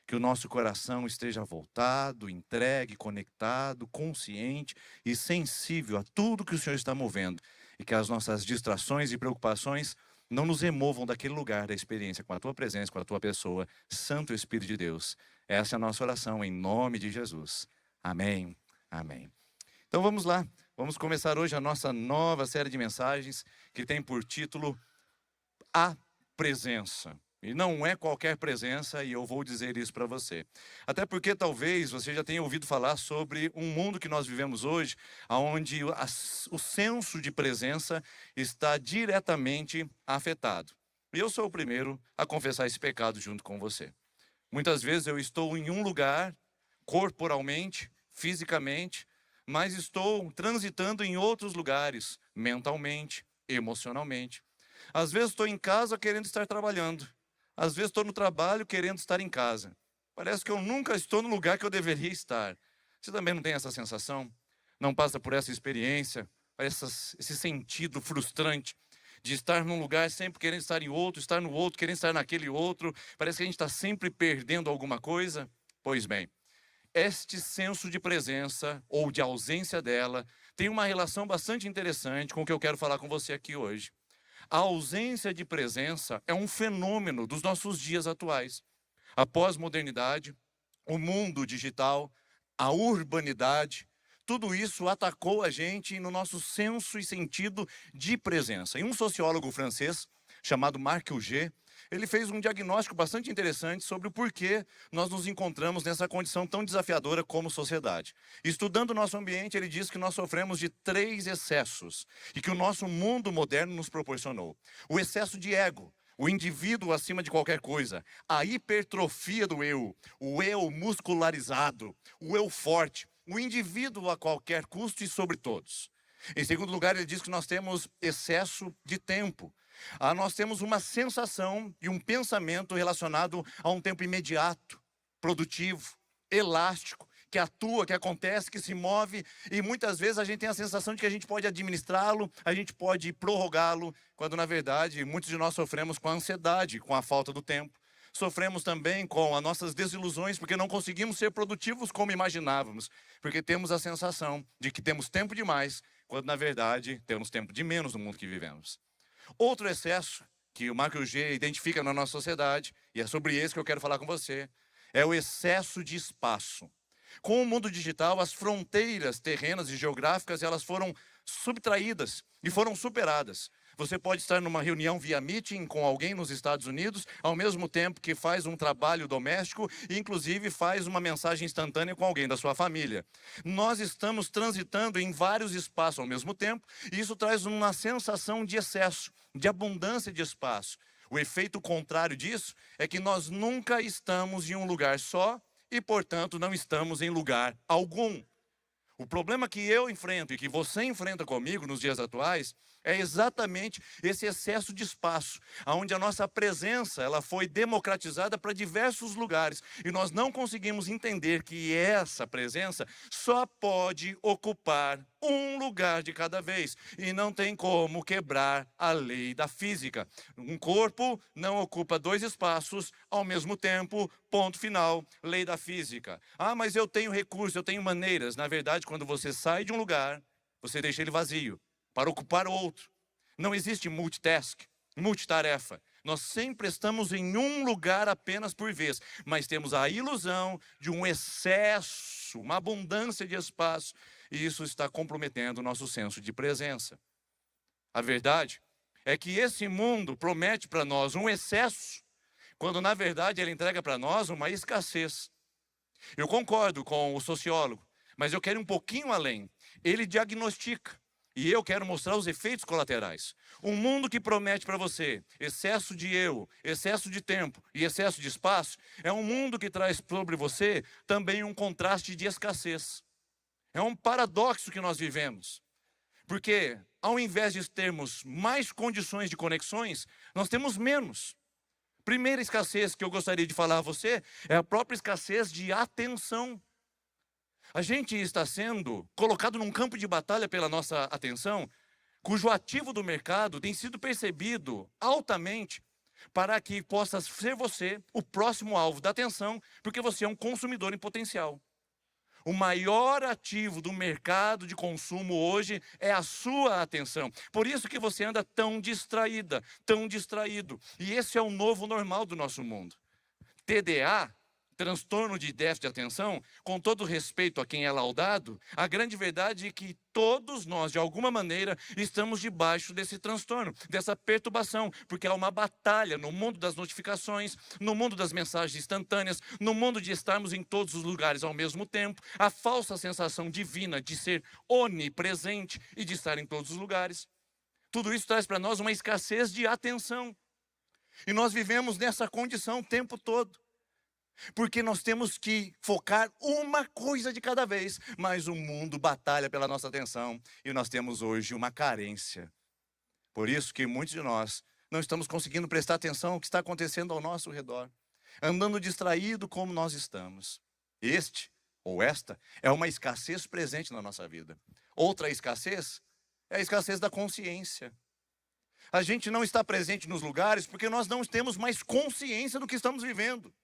Que o nosso coração esteja voltado, entregue, conectado, consciente e sensível a tudo que o Senhor está movendo. E que as nossas distrações e preocupações não nos removam daquele lugar da experiência com a Tua presença, com a Tua pessoa, Santo Espírito de Deus. Essa é a nossa oração em nome de Jesus. Amém. Amém. Então vamos lá. Vamos começar hoje a nossa nova série de mensagens que tem por título A Presença. E não é qualquer presença, e eu vou dizer isso para você. Até porque talvez você já tenha ouvido falar sobre um mundo que nós vivemos hoje, onde o senso de presença está diretamente afetado. E eu sou o primeiro a confessar esse pecado junto com você. Muitas vezes eu estou em um lugar, corporalmente, fisicamente, mas estou transitando em outros lugares, mentalmente, emocionalmente. Às vezes estou em casa querendo estar trabalhando. Às vezes estou no trabalho querendo estar em casa. Parece que eu nunca estou no lugar que eu deveria estar. Você também não tem essa sensação? Não passa por essa experiência, esse sentido frustrante de estar num lugar sempre querendo estar em outro, estar no outro, querendo estar naquele outro. Parece que a gente está sempre perdendo alguma coisa. Pois bem, este senso de presença ou de ausência dela tem uma relação bastante interessante com o que eu quero falar com você aqui hoje. A ausência de presença é um fenômeno dos nossos dias atuais. A pós-modernidade, o mundo digital, a urbanidade, tudo isso atacou a gente no nosso senso e sentido de presença. E um sociólogo francês, chamado Marc Augé, ele fez um diagnóstico bastante interessante sobre o porquê nós nos encontramos nessa condição tão desafiadora como sociedade. Estudando o nosso ambiente, ele diz que nós sofremos de 3 excessos e que o nosso mundo moderno nos proporcionou. O excesso de ego, o indivíduo acima de qualquer coisa, a hipertrofia do eu, o eu muscularizado, o eu forte, o indivíduo a qualquer custo e sobre todos. Em segundo lugar, ele diz que nós temos excesso de tempo. Nós temos uma sensação e um pensamento relacionado a um tempo imediato, produtivo, elástico, que atua, que acontece, que se move, e muitas vezes a gente tem a sensação de que a gente pode administrá-lo, a gente pode prorrogá-lo, quando na verdade muitos de nós sofremos com a ansiedade, com a falta do tempo. Sofremos também com as nossas desilusões, porque não conseguimos ser produtivos como imaginávamos, porque temos a sensação de que temos tempo demais, quando na verdade temos tempo de menos no mundo que vivemos. Outro excesso que o Michael G. identifica na nossa sociedade, e é sobre esse que eu quero falar com você, é o excesso de espaço. Com o mundo digital, as fronteiras terrenas e geográficas, elas foram subtraídas e foram superadas. Você pode estar numa reunião via meeting com alguém nos Estados Unidos, ao mesmo tempo que faz um trabalho doméstico e inclusive faz uma mensagem instantânea com alguém da sua família. Nós estamos transitando em vários espaços ao mesmo tempo e isso traz uma sensação de excesso, de abundância de espaço. O efeito contrário disso é que nós nunca estamos em um lugar só e, portanto, não estamos em lugar algum. O problema que eu enfrento e que você enfrenta comigo nos dias atuais é exatamente esse excesso de espaço, onde a nossa presença ela foi democratizada para diversos lugares e nós não conseguimos entender que essa presença só pode ocupar um lugar de cada vez e não tem como quebrar a lei da física. Um corpo não ocupa dois espaços ao mesmo tempo, ponto final, lei da física. Mas eu tenho recursos, eu tenho maneiras. Na verdade, quando você sai de um lugar, você deixa ele vazio para ocupar outro. Não existe multitask, multitarefa. Nós sempre estamos em um lugar apenas por vez, mas temos a ilusão de um excesso, uma abundância de espaço, e isso está comprometendo o nosso senso de presença. A verdade é que esse mundo promete para nós um excesso, quando na verdade ele entrega para nós uma escassez. Eu concordo com o sociólogo, mas eu quero ir um pouquinho além. Ele diagnostica. E eu quero mostrar os efeitos colaterais. Um mundo que promete para você excesso de eu, excesso de tempo e excesso de espaço, é um mundo que traz sobre você também um contraste de escassez. É um paradoxo que nós vivemos. Porque ao invés de termos mais condições de conexões, nós temos menos. Primeira escassez que eu gostaria de falar a você é a própria escassez de atenção. A gente está sendo colocado num campo de batalha pela nossa atenção, cujo ativo do mercado tem sido percebido altamente para que possa ser você o próximo alvo da atenção, porque você é um consumidor em potencial. O maior ativo do mercado de consumo hoje é a sua atenção. Por isso que você anda tão distraída, tão distraído. E esse é o novo normal do nosso mundo. TDA, transtorno de déficit de atenção, com todo respeito a quem é laudado, a grande verdade é que todos nós, de alguma maneira, estamos debaixo desse transtorno, dessa perturbação, porque há uma batalha no mundo das notificações, no mundo das mensagens instantâneas, no mundo de estarmos em todos os lugares ao mesmo tempo, a falsa sensação divina de ser onipresente e de estar em todos os lugares. Tudo isso traz para nós uma escassez de atenção. E nós vivemos nessa condição o tempo todo. Porque nós temos que focar uma coisa de cada vez, mas o mundo batalha pela nossa atenção e nós temos hoje uma carência. Por isso que muitos de nós não estamos conseguindo prestar atenção ao que está acontecendo ao nosso redor, andando distraído como nós estamos. Este ou esta é uma escassez presente na nossa vida. Outra escassez é a escassez da consciência. A gente não está presente nos lugares porque nós não temos mais consciência do que estamos vivendo.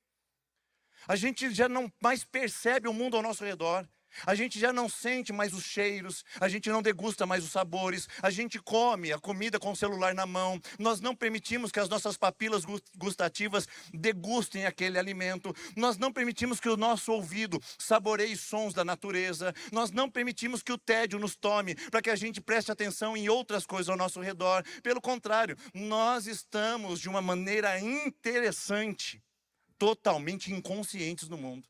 A gente já não mais percebe o mundo ao nosso redor. A gente já não sente mais os cheiros, a gente não degusta mais os sabores, a gente come a comida com o celular na mão, nós não permitimos que as nossas papilas gustativas degustem aquele alimento, nós não permitimos que o nosso ouvido saboreie sons da natureza, nós não permitimos que o tédio nos tome para que a gente preste atenção em outras coisas ao nosso redor. Pelo contrário, nós estamos de uma maneira interessante, totalmente inconscientes no mundo.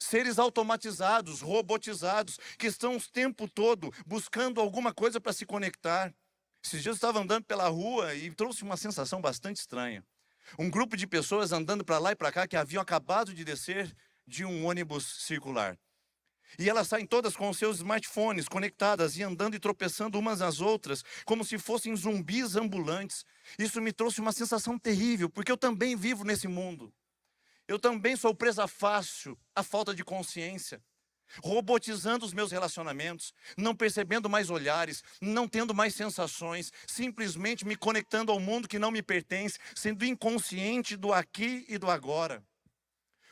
Seres automatizados, robotizados, que estão o tempo todo buscando alguma coisa para se conectar. Esses dias eu estava andando pela rua e trouxe uma sensação bastante estranha. Um grupo de pessoas andando para lá e para cá que haviam acabado de descer de um ônibus circular. E elas saem todas com os seus smartphones conectadas e andando e tropeçando umas às outras, como se fossem zumbis ambulantes. Isso me trouxe uma sensação terrível, porque eu também vivo nesse mundo. Eu também sou presa fácil à falta de consciência, robotizando os meus relacionamentos, não percebendo mais olhares, não tendo mais sensações, simplesmente me conectando ao mundo que não me pertence, sendo inconsciente do aqui e do agora.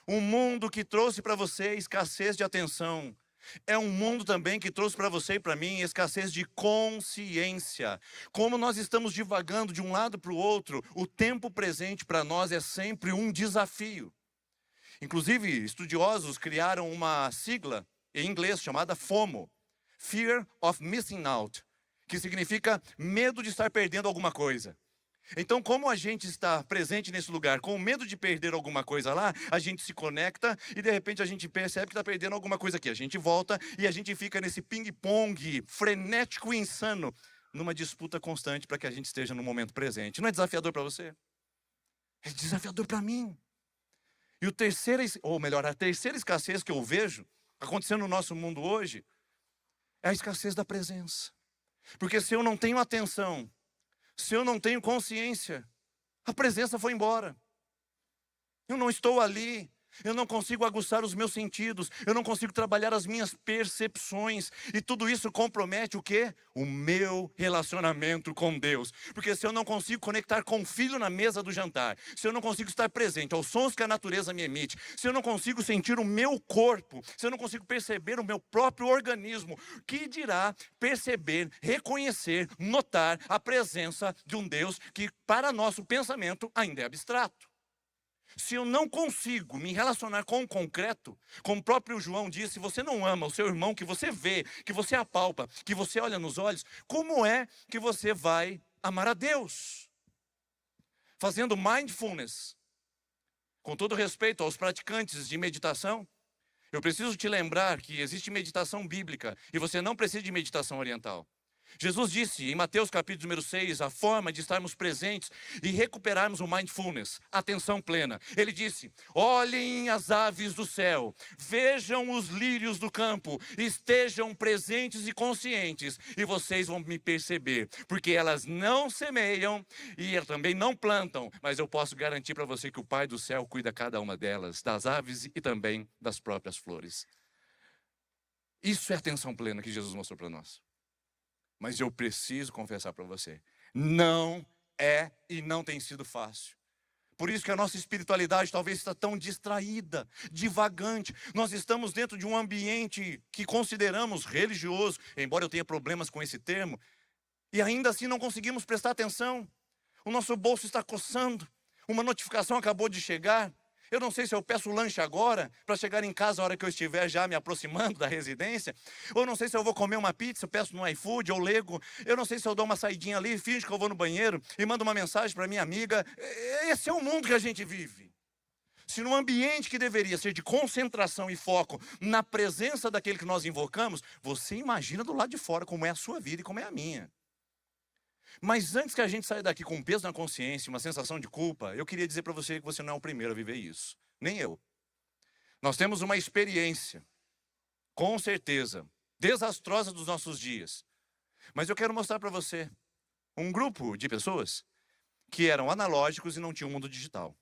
Um mundo que trouxe para você escassez de atenção. É um mundo também que trouxe para você e para mim escassez de consciência. Como nós estamos divagando de um lado para o outro, o tempo presente para nós é sempre um desafio. Inclusive, estudiosos criaram uma sigla em inglês chamada FOMO, Fear of Missing Out, que significa medo de estar perdendo alguma coisa. Então, como a gente está presente nesse lugar com medo de perder alguma coisa lá, a gente se conecta e de repente a gente percebe que está perdendo alguma coisa aqui. A gente volta e a gente fica nesse ping-pong frenético e insano, numa disputa constante para que a gente esteja no momento presente. Não é desafiador para você? É desafiador para mim. E a terceira escassez que eu vejo acontecendo no nosso mundo hoje é a escassez da presença. Porque se eu não tenho atenção, se eu não tenho consciência, a presença foi embora. Eu não estou ali. Eu não consigo aguçar os meus sentidos, eu não consigo trabalhar as minhas percepções. E tudo isso compromete o quê? O meu relacionamento com Deus. Porque se eu não consigo conectar com o filho na mesa do jantar, se eu não consigo estar presente aos sons que a natureza me emite, se eu não consigo sentir o meu corpo, se eu não consigo perceber o meu próprio organismo, que dirá perceber, reconhecer, notar a presença de um Deus que para nosso pensamento ainda é abstrato. Se eu não consigo me relacionar com o concreto, como o próprio João disse, se você não ama o seu irmão que você vê, que você apalpa, que você olha nos olhos, como é que você vai amar a Deus? Fazendo mindfulness, com todo respeito aos praticantes de meditação, eu preciso te lembrar que existe meditação bíblica e você não precisa de meditação oriental. Jesus disse em Mateus capítulo número 6, a forma de estarmos presentes e recuperarmos o mindfulness, atenção plena. Ele disse, olhem as aves do céu, vejam os lírios do campo, estejam presentes e conscientes e vocês vão me perceber. Porque elas não semeiam e também não plantam, mas eu posso garantir para você que o Pai do céu cuida cada uma delas, das aves e também das próprias flores. Isso é atenção plena que Jesus mostrou para nós. Mas eu preciso confessar para você, não é e não tem sido fácil. Por isso que a nossa espiritualidade talvez está tão distraída, divagante. Nós estamos dentro de um ambiente que consideramos religioso, embora eu tenha problemas com esse termo, e ainda assim não conseguimos prestar atenção. O nosso bolso está coçando, uma notificação acabou de chegar. Eu não sei se eu peço lanche agora, para chegar em casa a hora que eu estiver já me aproximando da residência. Ou não sei se eu vou comer uma pizza, eu peço no iFood ou Lego. Eu não sei se eu dou uma saidinha ali, finjo que eu vou no banheiro e mando uma mensagem para minha amiga. Esse é o mundo que a gente vive. Se num ambiente que deveria ser de concentração e foco na presença daquele que nós invocamos, você imagina do lado de fora como é a sua vida e como é a minha. Mas antes que a gente saia daqui com um peso na consciência, uma sensação de culpa, eu queria dizer para você que você não é o primeiro a viver isso. Nem eu. Nós temos uma experiência, com certeza, desastrosa dos nossos dias. Mas eu quero mostrar para você um grupo de pessoas que eram analógicos e não tinham um mundo digital.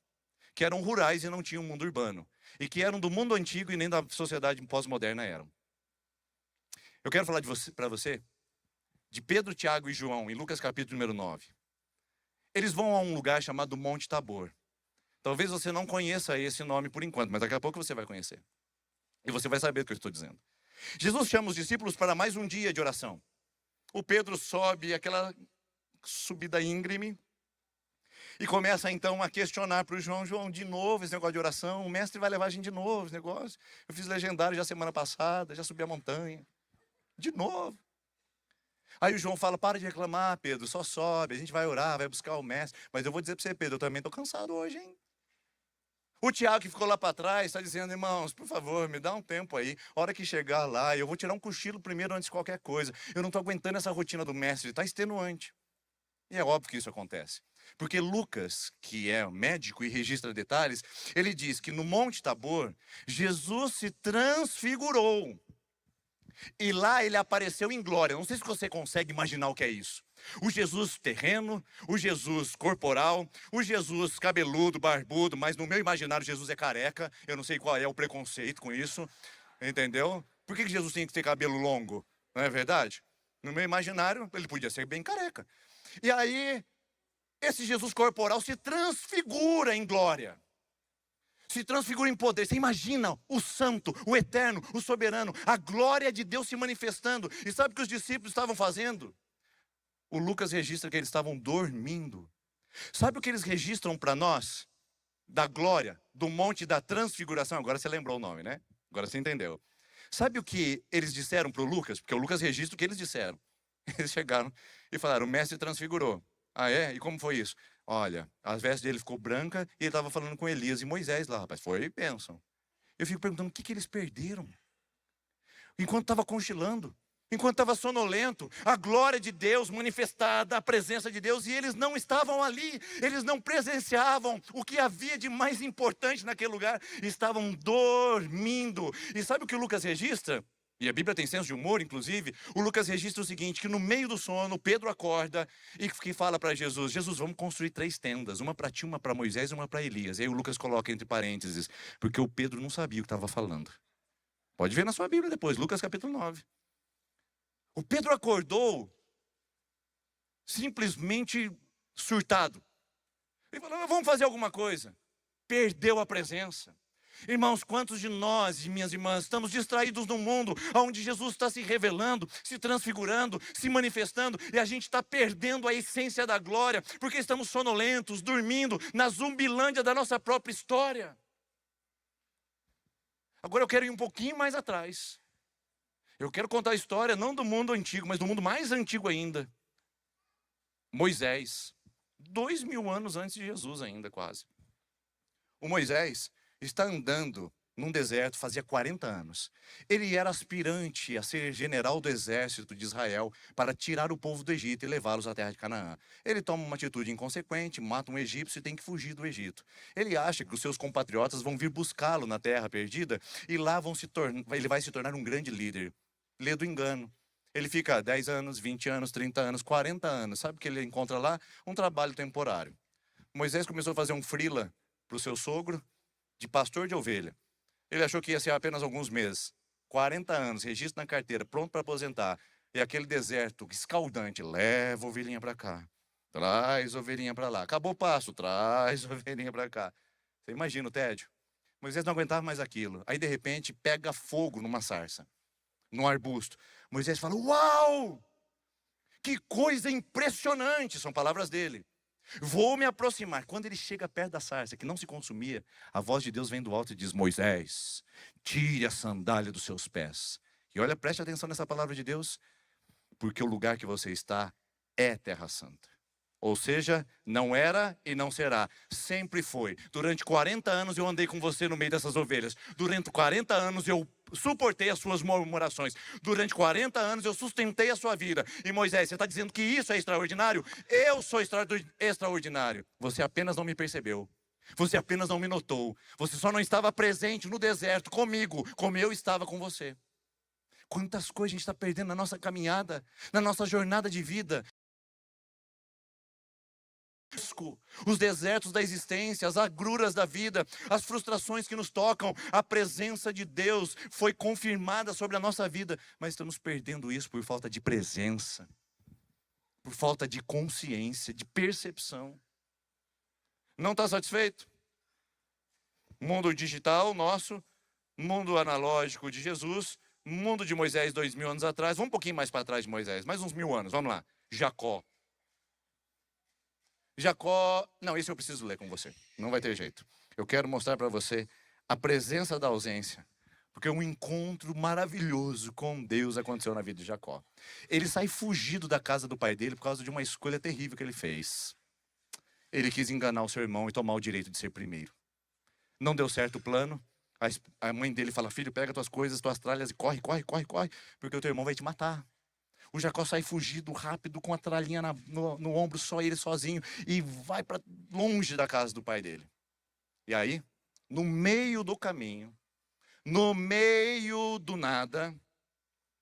Que eram rurais e não tinham um mundo urbano. E que eram do mundo antigo e nem da sociedade pós-moderna eram. Eu quero falar para você de Pedro, Tiago e João, em Lucas capítulo número 9. Eles vão a um lugar chamado Monte Tabor. Talvez você não conheça esse nome por enquanto, mas daqui a pouco você vai conhecer. E você vai saber o que eu estou dizendo. Jesus chama os discípulos para mais um dia de oração. O Pedro sobe aquela subida íngreme e começa então a questionar para o João. João, de novo esse negócio de oração, o mestre vai levar a gente de novo esse negócio. Eu fiz legendário já semana passada, já subi a montanha. De novo. Aí o João fala, para de reclamar, Pedro, só sobe, a gente vai orar, vai buscar o mestre. Mas eu vou dizer para você, Pedro, eu também estou cansado hoje, hein? O Tiago que ficou lá para trás está dizendo, irmãos, por favor, me dá um tempo aí. A hora que chegar lá, eu vou tirar um cochilo primeiro antes de qualquer coisa. Eu não estou aguentando essa rotina do mestre, está extenuante. E é óbvio que isso acontece. Porque Lucas, que é médico e registra detalhes, ele diz que no Monte Tabor, Jesus se transfigurou. E lá ele apareceu em glória. Não sei se você consegue imaginar o que é isso. O Jesus terreno, o Jesus corporal, o Jesus cabeludo, barbudo, mas no meu imaginário Jesus é careca. Eu não sei qual é o preconceito com isso, entendeu? Por que Jesus tem que ter cabelo longo? Não é verdade? No meu imaginário ele podia ser bem careca. E aí, esse Jesus corporal se transfigura em glória. Se transfigura em poder. Você imagina o santo, o eterno, o soberano, a glória de Deus se manifestando. E sabe o que os discípulos estavam fazendo? O Lucas registra que eles estavam dormindo. Sabe o que eles registram para nós? Da glória, do monte da transfiguração. Agora você lembrou o nome, né? Agora você entendeu. Sabe o que eles disseram para o Lucas? Porque o Lucas registra o que eles disseram. Eles chegaram e falaram, o mestre transfigurou. Ah, é? E como foi isso? Olha, as vestes dele ficou branca e ele estava falando com Elias e Moisés lá, rapaz. Foi bênção. Eu fico perguntando o que eles perderam. Enquanto estava cochilando, enquanto estava sonolento, a glória de Deus manifestada, a presença de Deus, e eles não estavam ali, eles não presenciavam o que havia de mais importante naquele lugar, estavam dormindo. E sabe o que o Lucas registra? E a Bíblia tem senso de humor, inclusive. O Lucas registra o seguinte, que no meio do sono, Pedro acorda e que fala para Jesus, Jesus, vamos construir 3 tendas, uma para ti, uma para Moisés e uma para Elias. E aí o Lucas coloca entre parênteses, porque o Pedro não sabia o que estava falando. Pode ver na sua Bíblia depois, Lucas capítulo 9. O Pedro acordou simplesmente surtado. Ele falou, vamos fazer alguma coisa. Perdeu a presença. Irmãos, quantos de nós e minhas irmãs estamos distraídos no mundo onde Jesus está se revelando, se transfigurando, se manifestando e a gente está perdendo a essência da glória porque estamos sonolentos, dormindo na zumbilândia da nossa própria história. Agora eu quero ir um pouquinho mais atrás. Eu quero contar a história não do mundo antigo, mas do mundo mais antigo ainda. Moisés, 2000 anos antes de Jesus ainda quase. O Moisés está andando num deserto fazia 40 anos. Ele era aspirante a ser general do exército de Israel para tirar o povo do Egito e levá-los à terra de Canaã. Ele toma uma atitude inconsequente, mata um egípcio e tem que fugir do Egito. Ele acha que os seus compatriotas vão vir buscá-lo na terra perdida e lá ele vai se tornar um grande líder. Lê do engano. Ele fica 10 anos, 20 anos, 30 anos, 40 anos. Sabe o que ele encontra lá? Um trabalho temporário. Moisés começou a fazer um freela para o seu sogro, de pastor de ovelha. Ele achou que ia ser apenas alguns meses. 40 anos, registro na carteira, pronto para aposentar. E aquele deserto escaldante, leva ovelhinha para cá, traz ovelhinha para lá. Acabou o passo, traz ovelhinha para cá. Você imagina o tédio? Moisés não aguentava mais aquilo. Aí, de repente, pega fogo numa sarça, num arbusto. Moisés fala, uau! Que coisa impressionante! São palavras dele. Vou me aproximar. Quando ele chega perto da sarça, que não se consumia, a voz de Deus vem do alto e diz, Moisés, tire a sandália dos seus pés. E olha, preste atenção nessa palavra de Deus, porque o lugar que você está é terra santa. Ou seja, não era e não será, sempre foi. Durante 40 anos eu andei com você no meio dessas ovelhas. Durante 40 anos eu suportei as suas murmurações. Durante 40 anos eu sustentei a sua vida. E Moisés, você está dizendo que isso é extraordinário? Eu sou extraordinário. Você apenas não me percebeu. Você apenas não me notou. Você só não estava presente no deserto comigo, como eu estava com você. Quantas coisas a gente está perdendo na nossa caminhada, na nossa jornada de vida. Os desertos da existência, as agruras da vida, as frustrações que nos tocam, a presença de Deus foi confirmada sobre a nossa vida, mas estamos perdendo isso por falta de presença, por falta de consciência, de percepção. Não está satisfeito? Mundo digital nosso, mundo analógico de Jesus, mundo de Moisés 2000 anos atrás, vamos um pouquinho mais para trás de Moisés, mais uns 1000 anos, vamos lá, Jacó. Não, isso eu preciso ler com você, não vai ter jeito. Eu quero mostrar para você a presença da ausência, porque um encontro maravilhoso com Deus aconteceu na vida de Jacó. Ele sai fugido da casa do pai dele por causa de uma escolha terrível que ele fez. Ele quis enganar o seu irmão e tomar o direito de ser primeiro. Não deu certo o plano, a mãe dele fala, filho, pega tuas coisas, tuas tralhas e corre, porque o teu irmão vai te matar. O Jacó sai fugido rápido com a tralhinha no ombro, só ele sozinho, e vai para longe da casa do pai dele. E aí, no meio do caminho, no meio do nada,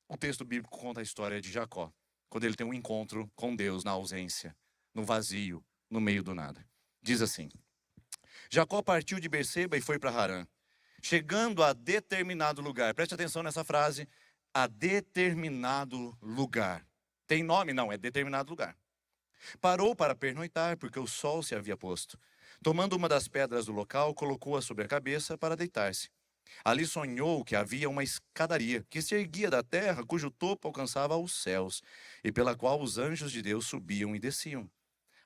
o texto bíblico conta a história de Jacó, quando ele tem um encontro com Deus na ausência, no vazio, no meio do nada. Diz assim: Jacó partiu de Berseba e foi para Harã. Chegando a determinado lugar, preste atenção nessa frase, a determinado lugar. Tem nome? Não, é determinado lugar. Parou para pernoitar, porque o sol se havia posto. Tomando uma das pedras do local, colocou-a sobre a cabeça para deitar-se. Ali sonhou que havia uma escadaria que se erguia da terra, cujo topo alcançava aos céus, e pela qual os anjos de Deus subiam e desciam.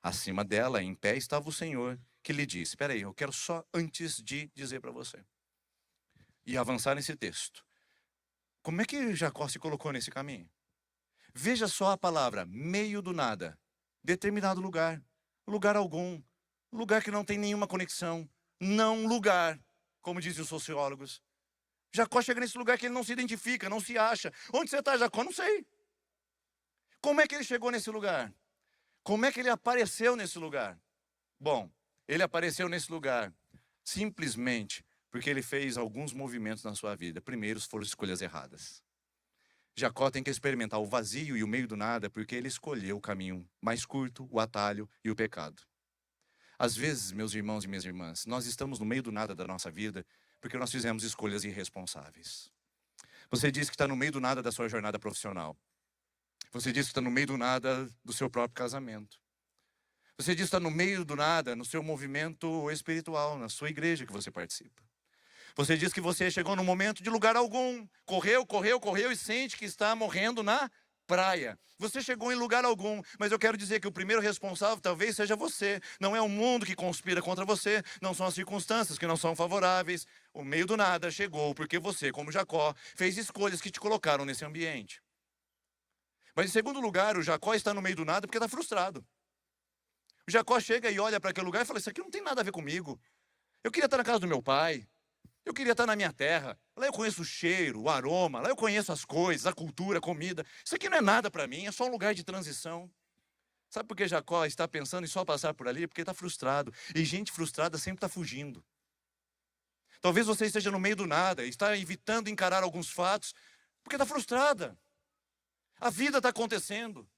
Acima dela, em pé, estava o Senhor, que lhe disse: espera aí, eu quero só antes de dizer para você. E avançar nesse texto. Como é que Jacó se colocou nesse caminho? Veja só a palavra, meio do nada. Determinado lugar, lugar algum, lugar que não tem nenhuma conexão, não lugar, como dizem os sociólogos. Jacó chega nesse lugar que ele não se identifica, não se acha. Onde você está, Jacó? Não sei. Como é que ele chegou nesse lugar? Como é que ele apareceu nesse lugar? Bom, ele apareceu nesse lugar simplesmente porque ele fez alguns movimentos na sua vida. Primeiro foram escolhas erradas. Jacó tem que experimentar o vazio e o meio do nada porque ele escolheu o caminho mais curto, o atalho e o pecado. Às vezes, meus irmãos e minhas irmãs, nós estamos no meio do nada da nossa vida porque nós fizemos escolhas irresponsáveis. Você diz que está no meio do nada da sua jornada profissional. Você diz que está no meio do nada do seu próprio casamento. Você diz que está no meio do nada no seu movimento espiritual, na sua igreja que você participa. Você diz que você chegou num momento de lugar algum. Correu e sente que está morrendo na praia. Você chegou em lugar algum, mas eu quero dizer que o primeiro responsável talvez seja você. Não é o mundo que conspira contra você, não são as circunstâncias que não são favoráveis. O meio do nada chegou porque você, como Jacó, fez escolhas que te colocaram nesse ambiente. Mas em segundo lugar, o Jacó está no meio do nada porque está frustrado. O Jacó chega e olha para aquele lugar e fala: isso aqui não tem nada a ver comigo. Eu queria estar na casa do meu pai. Eu queria estar na minha terra. Lá eu conheço o cheiro, o aroma. Lá eu conheço as coisas, a cultura, a comida. Isso aqui não é nada para mim, é só um lugar de transição. Sabe por que Jacó está pensando em só passar por ali? Porque está frustrado. E gente frustrada sempre está fugindo. Talvez você esteja no meio do nada, está evitando encarar alguns fatos, porque está frustrada. A vida está acontecendo.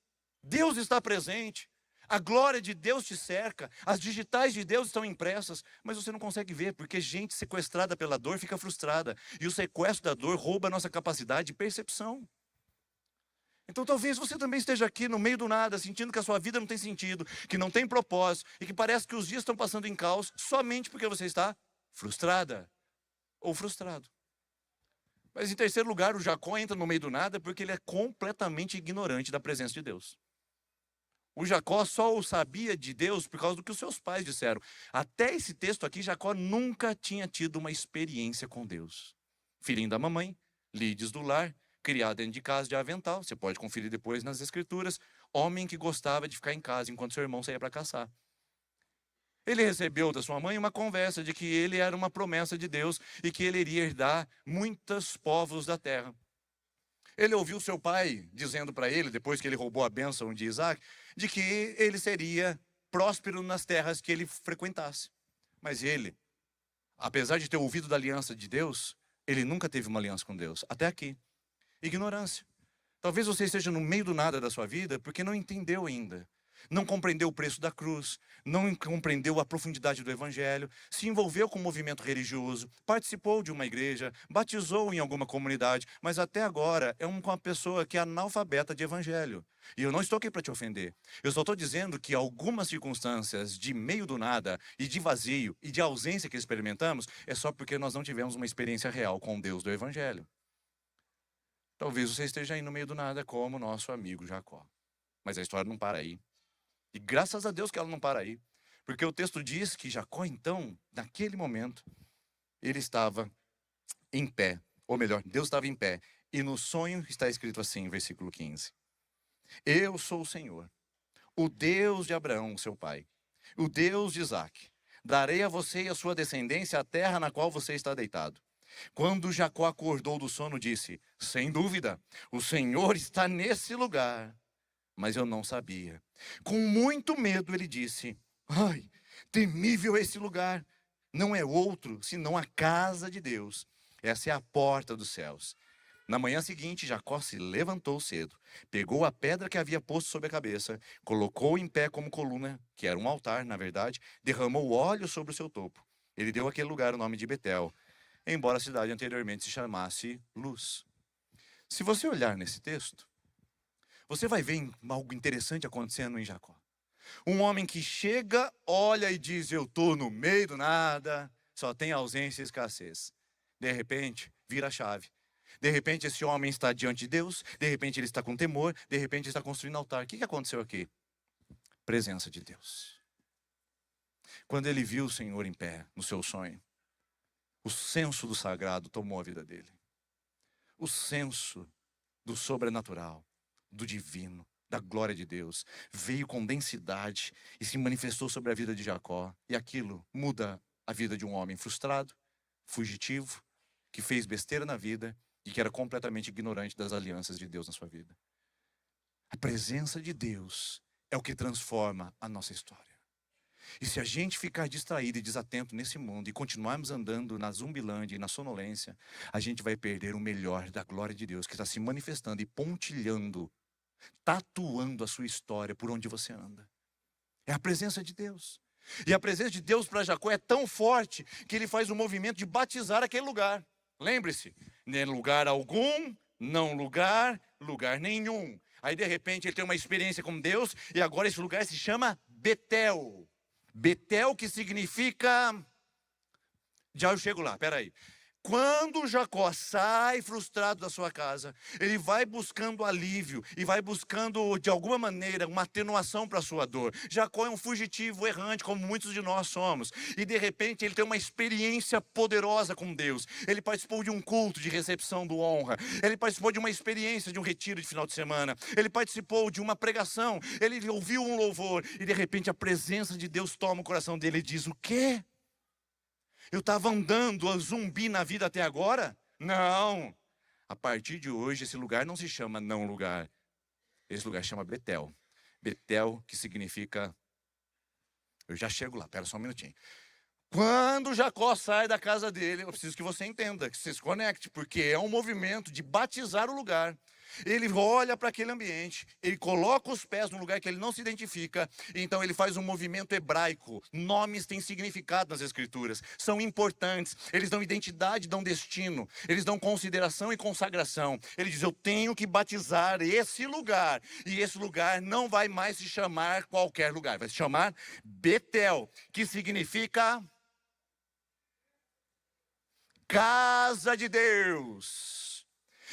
Deus está presente. A glória de Deus te cerca, as digitais de Deus estão impressas, mas você não consegue ver, porque gente sequestrada pela dor fica frustrada. E o sequestro da dor rouba a nossa capacidade de percepção. Então talvez você também esteja aqui no meio do nada, sentindo que a sua vida não tem sentido, que não tem propósito, e que parece que os dias estão passando em caos, somente porque você está frustrada ou frustrado. Mas em terceiro lugar, o Jacó entra no meio do nada porque ele é completamente ignorante da presença de Deus. O Jacó só o sabia de Deus por causa do que os seus pais disseram. Até esse texto aqui, Jacó nunca tinha tido uma experiência com Deus. Filhinho da mamãe, lides do lar, criado dentro de casa de avental. Você pode conferir depois nas escrituras. Homem que gostava de ficar em casa enquanto seu irmão saía para caçar. Ele recebeu da sua mãe uma conversa de que ele era uma promessa de Deus e que ele iria herdar muitos povos da terra. Ele ouviu seu pai dizendo para ele, depois que ele roubou a bênção de Isaac, de que ele seria próspero nas terras que ele frequentasse. Mas ele, apesar de ter ouvido da aliança de Deus, ele nunca teve uma aliança com Deus. Até aqui. Ignorância. Talvez você esteja no meio do nada da sua vida porque não entendeu ainda. Não compreendeu o preço da cruz, não compreendeu a profundidade do evangelho, se envolveu com um movimento religioso, participou de uma igreja, batizou em alguma comunidade, mas até agora é uma pessoa que é analfabeta de evangelho. E eu não estou aqui para te ofender. Eu só estou dizendo que algumas circunstâncias de meio do nada e de vazio e de ausência que experimentamos é só porque nós não tivemos uma experiência real com o Deus do evangelho. Talvez você esteja aí no meio do nada como nosso amigo Jacó. Mas a história não para aí. E graças a Deus que ela não para aí. Porque o texto diz que Jacó, então, naquele momento, ele estava em pé. Ou melhor, Deus estava em pé. E no sonho está escrito assim, versículo 15. Eu sou o Senhor, o Deus de Abraão, seu pai, o Deus de Isaac. Darei a você e a sua descendência a terra na qual você está deitado. Quando Jacó acordou do sono, disse: sem dúvida, o Senhor está nesse lugar. Mas eu não sabia. Com muito medo ele disse: ai, temível esse lugar. Não é outro, senão a casa de Deus. Essa é a porta dos céus. Na manhã seguinte, Jacó se levantou cedo, pegou a pedra que havia posto sobre a cabeça, colocou em pé como coluna, que era um altar, na verdade, derramou óleo sobre o seu topo. Ele deu àquele lugar o nome de Betel, embora a cidade anteriormente se chamasse Luz. Se você olhar nesse texto, você vai ver algo interessante acontecendo em Jacó. Um homem que chega, olha e diz: eu estou no meio do nada, só tem ausência e escassez. De repente, vira a chave. De repente, esse homem está diante de Deus, de repente ele está com temor, de repente ele está construindo altar. O que aconteceu aqui? Presença de Deus. Quando ele viu o Senhor em pé, no seu sonho, o senso do sagrado tomou a vida dele. O senso do sobrenatural, do divino, da glória de Deus, veio com densidade e se manifestou sobre a vida de Jacó. E aquilo muda a vida de um homem frustrado, fugitivo, que fez besteira na vida e que era completamente ignorante das alianças de Deus na sua vida. A presença de Deus é o que transforma a nossa história. E se a gente ficar distraído e desatento nesse mundo e continuarmos andando na zumbilândia e na sonolência, a gente vai perder o melhor da glória de Deus que está se manifestando e pontilhando, tatuando a sua história por onde você anda. É a presença de Deus. E a presença de Deus para Jacó é tão forte que ele faz o movimento de batizar aquele lugar. Lembre-se, nem lugar algum, não lugar, lugar nenhum. Aí de repente ele tem uma experiência com Deus e agora esse lugar se chama Betel. Betel, que significa... Já eu chego lá, peraí. Quando Jacó sai frustrado da sua casa, ele vai buscando alívio e vai buscando, de alguma maneira, uma atenuação para a sua dor. Jacó é um fugitivo errante, como muitos de nós somos. E de repente ele tem uma experiência poderosa com Deus. Ele participou de um culto de recepção do honra. Ele participou de uma experiência de um retiro de final de semana. Ele participou de uma pregação. Ele ouviu um louvor. E de repente a presença de Deus toma o coração dele e diz: o quê? Eu estava andando a zumbi na vida até agora? Não. A partir de hoje, esse lugar não se chama não lugar. Esse lugar chama Betel. Betel, que significa... Eu já chego lá, pera só um minutinho. Quando Jacó sai da casa dele, eu preciso que você entenda, que você se conecte, porque é um movimento de batizar o lugar. Ele olha para aquele ambiente, ele coloca os pés num lugar que ele não se identifica, então ele faz um movimento hebraico. Nomes têm significado nas escrituras, são importantes, eles dão identidade, dão destino, eles dão consideração e consagração. Ele diz: eu tenho que batizar esse lugar, e esse lugar não vai mais se chamar qualquer lugar, vai se chamar Betel, que significa casa de Deus.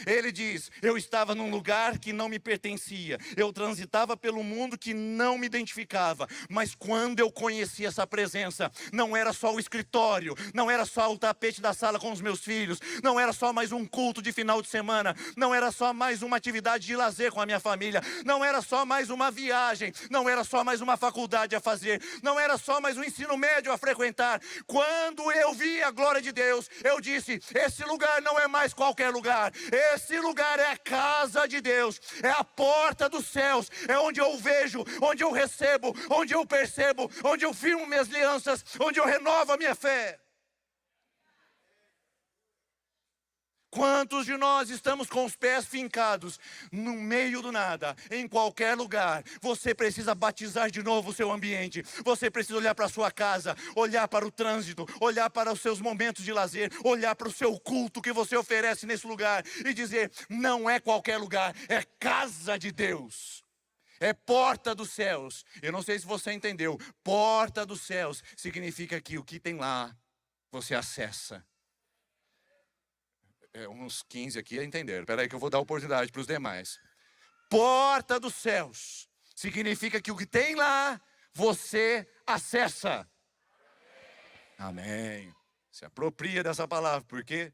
Ele diz: eu estava num lugar que não me pertencia, eu transitava pelo mundo que não me identificava, mas quando eu conheci essa presença, não era só o escritório, não era só o tapete da sala com os meus filhos, não era só mais um culto de final de semana, não era só mais uma atividade de lazer com a minha família, não era só mais uma viagem, não era só mais uma faculdade a fazer, não era só mais um ensino médio a frequentar. Quando eu vi a glória de Deus, eu disse: esse lugar não é mais qualquer lugar, esse lugar é a casa de Deus, é a porta dos céus, é onde eu vejo, onde eu recebo, onde eu percebo, onde eu firmo minhas alianças, onde eu renovo a minha fé. Quantos de nós estamos com os pés fincados no meio do nada, em qualquer lugar? Você precisa batizar de novo o seu ambiente. Você precisa olhar para a sua casa, olhar para o trânsito, olhar para os seus momentos de lazer, olhar para o seu culto que você oferece nesse lugar e dizer: não é qualquer lugar, é casa de Deus. É porta dos céus. Eu não sei se você entendeu. Porta dos céus significa que o que tem lá, você acessa. Uns 15 aqui entenderam. Espera aí que eu vou dar oportunidade para os demais. Porta dos céus significa que o que tem lá, você acessa. Amém. Se apropria dessa palavra, porque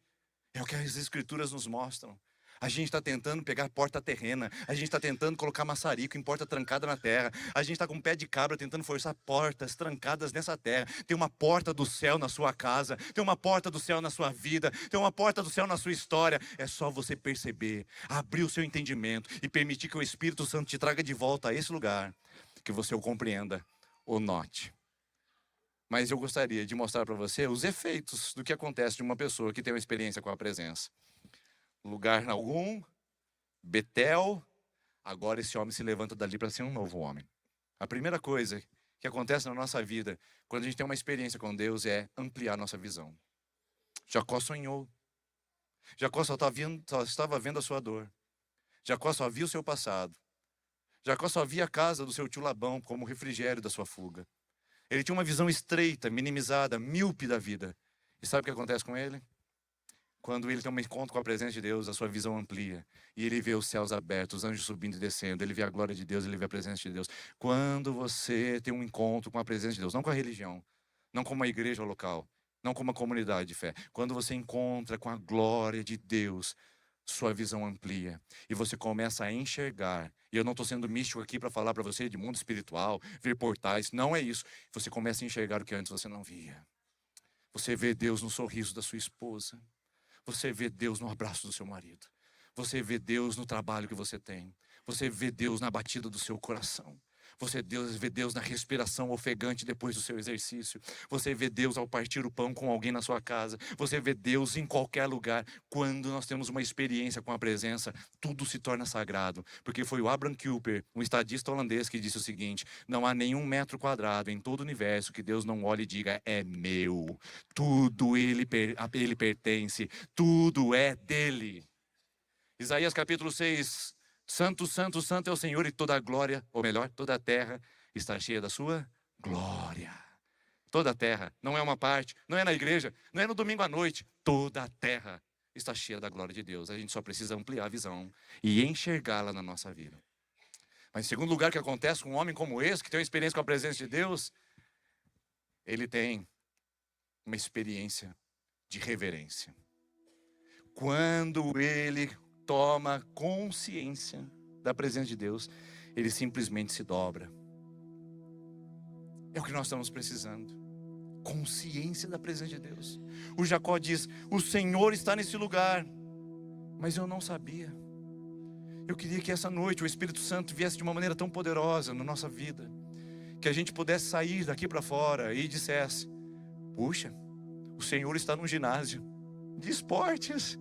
é o que as escrituras nos mostram. A gente está tentando pegar porta terrena. A gente está tentando colocar maçarico em porta trancada na terra. A gente está com pé de cabra tentando forçar portas trancadas nessa terra. Tem uma porta do céu na sua casa. Tem uma porta do céu na sua vida. Tem uma porta do céu na sua história. É só você perceber, abrir o seu entendimento e permitir que o Espírito Santo te traga de volta a esse lugar, que você o compreenda ou note. Mas eu gostaria de mostrar para você os efeitos do que acontece de uma pessoa que tem uma experiência com a presença. Lugar algum, Betel, agora esse homem se levanta dali para ser um novo homem. A primeira coisa que acontece na nossa vida, quando a gente tem uma experiência com Deus, é ampliar nossa visão. Jacó sonhou. Jacó só estava vendo a sua dor. Jacó só via o seu passado. Jacó só via a casa do seu tio Labão como refrigério da sua fuga. Ele tinha uma visão estreita, minimizada, míope da vida. E sabe o que acontece com ele? Quando ele tem um encontro com a presença de Deus, a sua visão amplia. E ele vê os céus abertos, os anjos subindo e descendo. Ele vê a glória de Deus, ele vê a presença de Deus. Quando você tem um encontro com a presença de Deus, não com a religião, não com uma igreja local, não com uma comunidade de fé. Quando você encontra com a glória de Deus, sua visão amplia. E você começa a enxergar. E eu não estou sendo místico aqui para falar para você de mundo espiritual, ver portais. Não é isso. Você começa a enxergar o que antes você não via. Você vê Deus no sorriso da sua esposa. Você vê Deus no abraço do seu marido. Você vê Deus no trabalho que você tem. Você vê Deus na batida do seu coração. Você vê Deus na respiração ofegante depois do seu exercício. Você vê Deus ao partir o pão com alguém na sua casa. Você vê Deus em qualquer lugar. Quando nós temos uma experiência com a presença, tudo se torna sagrado. Porque foi o Abraham Kuyper, um estadista holandês, que disse o seguinte: não há nenhum metro quadrado em todo o universo que Deus não olhe e diga, é meu. Tudo a ele pertence. Tudo é dele. Isaías capítulo 6... Santo, santo, santo é o Senhor, e toda a glória, ou melhor, toda a terra está cheia da sua glória. Toda a terra, não é uma parte, não é na igreja, não é no domingo à noite. Toda a terra está cheia da glória de Deus. A gente só precisa ampliar a visão e enxergá-la na nossa vida. Mas em segundo lugar, o que acontece com um homem como esse, que tem uma experiência com a presença de Deus, ele tem uma experiência de reverência. Quando ele toma consciência da presença de Deus, ele simplesmente se dobra. É o que nós estamos precisando. Consciência da presença de Deus. O Jacó diz, o Senhor está nesse lugar. Mas eu não sabia. Eu queria que essa noite o Espírito Santo viesse de uma maneira tão poderosa na nossa vida, que a gente pudesse sair daqui para fora e dissesse, puxa, o Senhor está num ginásio de esportes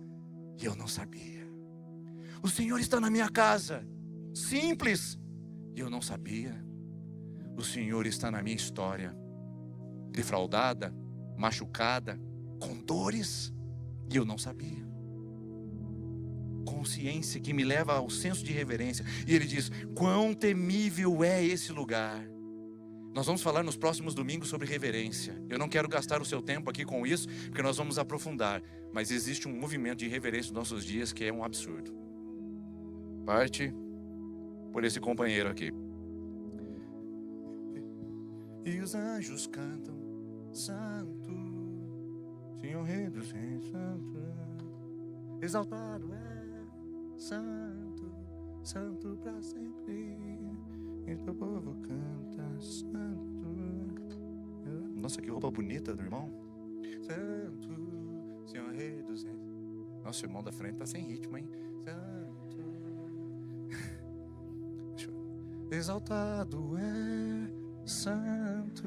e eu não sabia. O Senhor está na minha casa, simples, e eu não sabia. O Senhor está na minha história, defraudada, machucada, com dores, e eu não sabia. Consciência que me leva ao senso de reverência. E ele diz, quão temível é esse lugar. Nós vamos falar nos próximos domingos sobre reverência. Eu não quero gastar o seu tempo aqui com isso, porque nós vamos aprofundar. Mas existe um movimento de reverência nos nossos dias que é um absurdo. Parte por esse companheiro aqui. E os anjos cantam, Santo, Senhor Rei dos Reis, Santo, exaltado é, Santo, Santo para sempre. E teu povo canta, Santo. Nossa, que roupa bonita do irmão. Santo, Senhor Rei dos Reis. Nossa, o irmão da frente tá sem ritmo, hein? Santo. Exaltado é santo.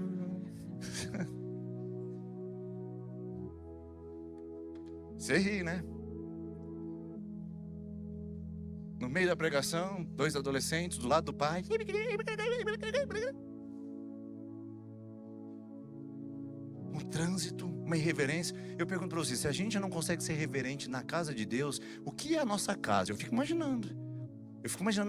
Você ri, né? No meio da pregação, 2 adolescentes do lado do pai. Um trânsito, uma irreverência. Eu pergunto para você, se a gente não consegue ser reverente na casa de Deus, o que é a nossa casa? Eu fico imaginando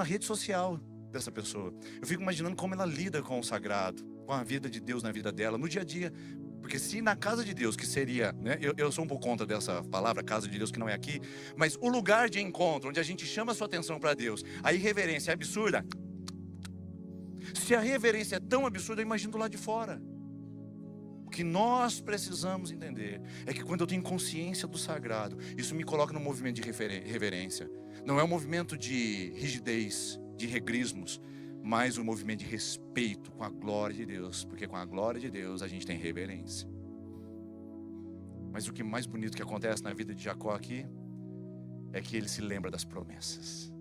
a rede social dessa pessoa. Eu fico imaginando como ela lida com o sagrado, com a vida de Deus na vida dela, no dia a dia. Porque se na casa de Deus, que seria, né, eu sou um pouco contra dessa palavra, casa de Deus, que não é aqui, mas o lugar de encontro, onde a gente chama a sua atenção para Deus, a irreverência é absurda. Se a reverência é tão absurda, eu imagino do lado de fora. O que nós precisamos entender é que quando eu tenho consciência do sagrado, isso me coloca num movimento de reverência. Não é um movimento de rigidez, de regrismos, mas um movimento de respeito com a glória de Deus, porque com a glória de Deus a gente tem reverência. Mas o que mais bonito que acontece na vida de Jacó aqui é que ele se lembra das promessas.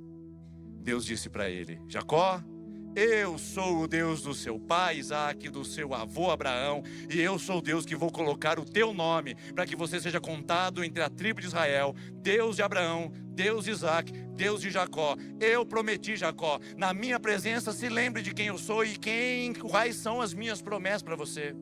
Deus disse para ele: Jacó, eu sou o Deus do seu pai Isaac, do seu avô Abraão, e eu sou o Deus que vou colocar o teu nome para que você seja contado entre a tribo de Israel. Deus de Abraão, Deus de Isaac, Deus de Jacó. Eu prometi, Jacó, na minha presença se lembre de quem eu sou e quais são as minhas promessas para você.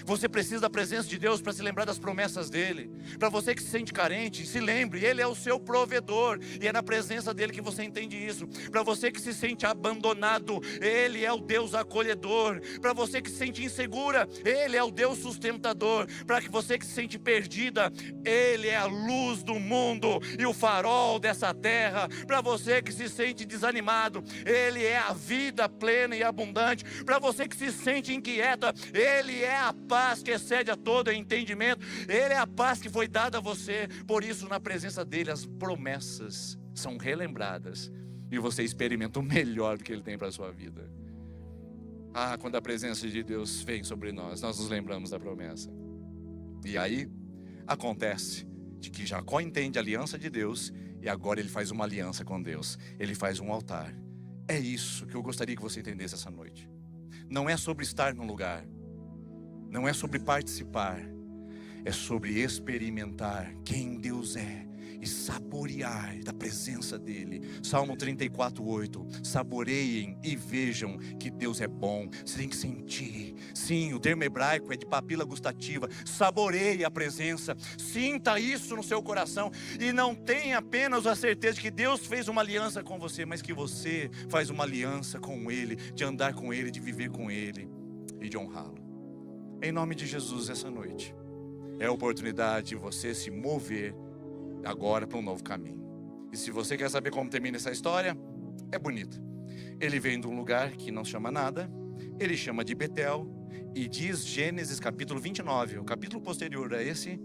Você precisa da presença de Deus para se lembrar das promessas dele. Para você que se sente carente, se lembre, ele é o seu provedor, e é na presença dele que você entende isso. Para você que se sente abandonado, ele é o Deus acolhedor. Para você que se sente insegura, ele é o Deus sustentador. Para você que se sente perdida, ele é a luz do mundo e o farol dessa terra. Para você que se sente desanimado, ele é a vida plena e abundante. Para você que se sente inquieta, ele é a paz que excede a todo entendimento. Ele é a paz que foi dada a você. Por isso, na presença dele, as promessas são relembradas e você experimenta o melhor do que ele tem para a sua vida. Quando a presença de Deus vem sobre nós nos lembramos da promessa. E aí acontece de que Jacó entende a aliança de Deus, e agora ele faz uma aliança com Deus. Ele faz um altar. É isso que eu gostaria que você entendesse essa noite. Não é sobre estar num lugar, não é sobre participar, é sobre experimentar quem Deus é e saborear da presença dele. Salmo 34:8. Saboreiem e vejam que Deus é bom. Você tem que sentir. Sim, o termo hebraico é de papila gustativa. Saboreie a presença. Sinta isso no seu coração. E não tenha apenas a certeza de que Deus fez uma aliança com você, mas que você faz uma aliança com ele, de andar com ele, de viver com ele e de honrá-lo. Em nome de Jesus, essa noite é a oportunidade de você se mover agora para um novo caminho. E se você quer saber como termina essa história, é bonito. Ele vem de um lugar que não chama nada, ele chama de Betel, e diz Gênesis capítulo 29, o capítulo posterior a esse,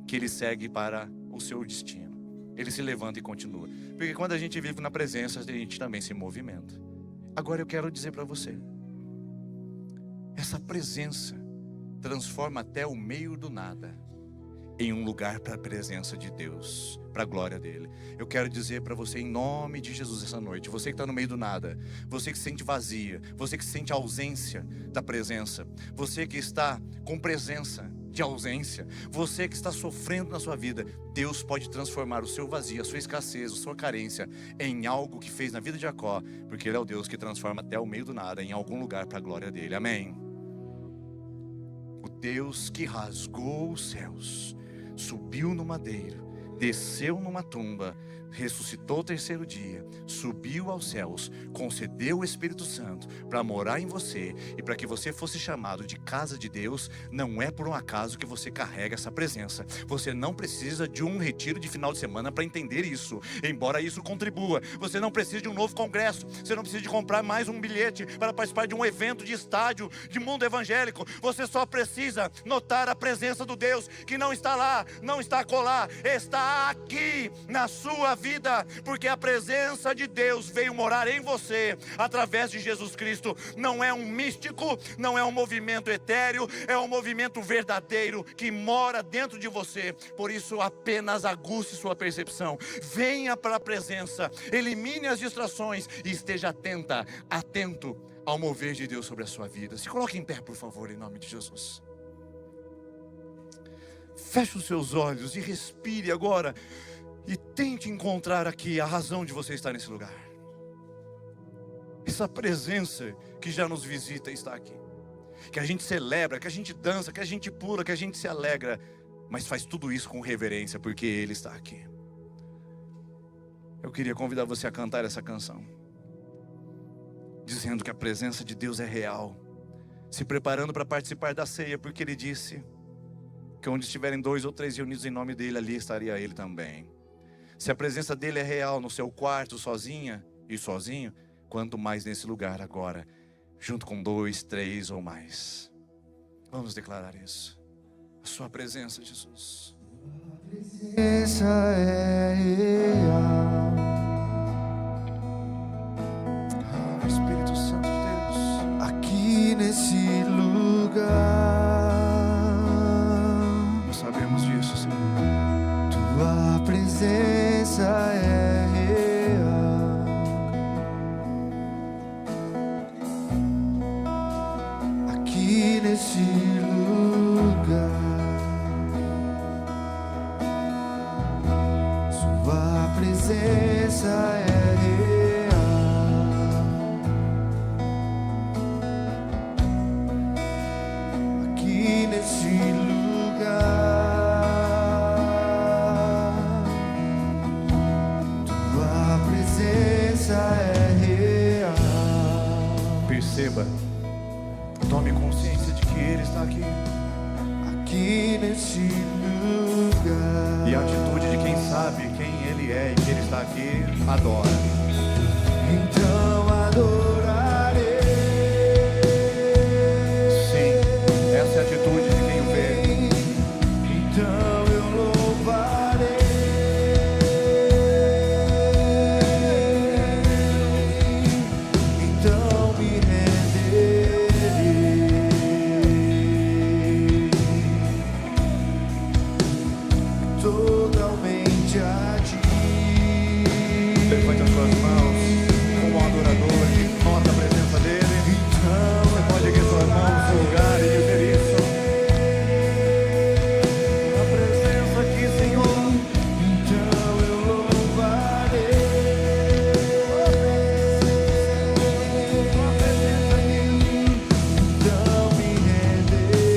que ele segue para o seu destino. Ele se levanta e continua. Porque quando a gente vive na presença, a gente também se movimenta. Agora eu quero dizer para você, essa presença transforma até o meio do nada em um lugar para a presença de Deus, para a glória dele. Eu quero dizer para você, em nome de Jesus, essa noite, você que está no meio do nada, você que se sente vazia, você que se sente ausência da presença, você que está com presença de ausência, você que está sofrendo na sua vida, Deus pode transformar o seu vazio, a sua escassez, a sua carência em algo que fez na vida de Jacó, porque ele é o Deus que transforma até o meio do nada em algum lugar para a glória dele. Amém. O Deus que rasgou os céus, subiu no madeiro, desceu numa tumba, ressuscitou ao terceiro dia, subiu aos céus, concedeu o Espírito Santo para morar em você e para que você fosse chamado de casa de Deus. Não é por um acaso que você carrega essa presença. Você não precisa de um retiro de final de semana para entender isso, embora isso contribua. Você não precisa de um novo congresso, você não precisa de comprar mais um bilhete para participar de um evento de estádio de mundo evangélico. Você só precisa notar a presença do Deus que não está lá, não está acolá, está aqui na sua vida, porque a presença de Deus veio morar em você através de Jesus Cristo. Não é um místico, não é um movimento etéreo, é um movimento verdadeiro que mora dentro de você. Por isso, apenas aguce sua percepção, venha para a presença, elimine as distrações e esteja atento ao mover de Deus sobre a sua vida. Se coloque em pé, por favor, em nome de Jesus. Feche os seus olhos e respire agora. E tente encontrar aqui a razão de você estar nesse lugar. Essa presença que já nos visita está aqui. Que a gente celebra, que a gente dança, que a gente pula, que a gente se alegra. Mas faz tudo isso com reverência, porque Ele está aqui. Eu queria convidar você a cantar essa canção, dizendo que a presença de Deus é real. Se preparando para participar da ceia, porque Ele disse que onde estiverem 2 ou 3 reunidos em nome dEle, ali estaria Ele também. Se a presença dEle é real no seu quarto, sozinha e sozinho, quanto mais nesse lugar agora, junto com 2, 3 ou mais. Vamos declarar isso. A sua presença, Jesus. Presença é real. Espírito Santo de Deus, aqui nesse lugar. Nós sabemos disso, Senhor. Tua presença é real. Aqui nesse lugar. Sua presença é real. Aqui nesse lugar. Tua presença é real. Perceba, tome consciência de que Ele está aqui. Aqui nesse lugar. E a atitude de quem sabe quem Ele é e que Ele está aqui, adora. Então adorarei. Sim, essa é a atitude de quem o vê. Então eu louvarei. Então me renderei. Totalmente a ti. Levante as suas mãos como um adorador que nota a presença dEle. Você pode erguer suas mãos no seu lugar e dizer isso. A presença aqui, Senhor. Então eu louvarei. A presença aqui. Então me renderei.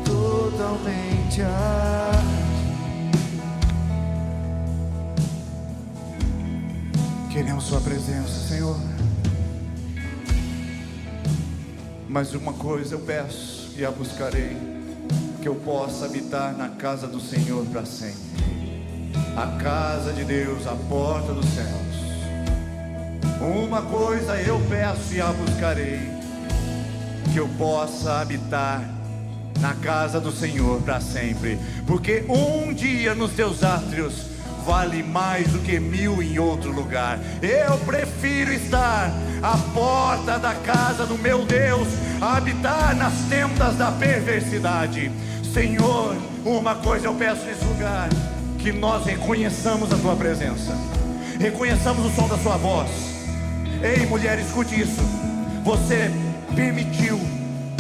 Totalmente a Queremos sua presença, Senhor. Mas uma coisa eu peço e a buscarei, que eu possa habitar na casa do Senhor para sempre. A casa de Deus, a porta dos céus. Uma coisa eu peço e a buscarei, que eu possa habitar na casa do Senhor para sempre. Porque um dia nos teus átrios vale mais do que 1000 em outro lugar. Eu prefiro estar à porta da casa do meu Deus, a habitar nas tendas da perversidade. Senhor, uma coisa eu peço nesse lugar, que nós reconheçamos a tua presença, reconheçamos o som da sua voz. Ei, mulher, escute isso. Você permitiu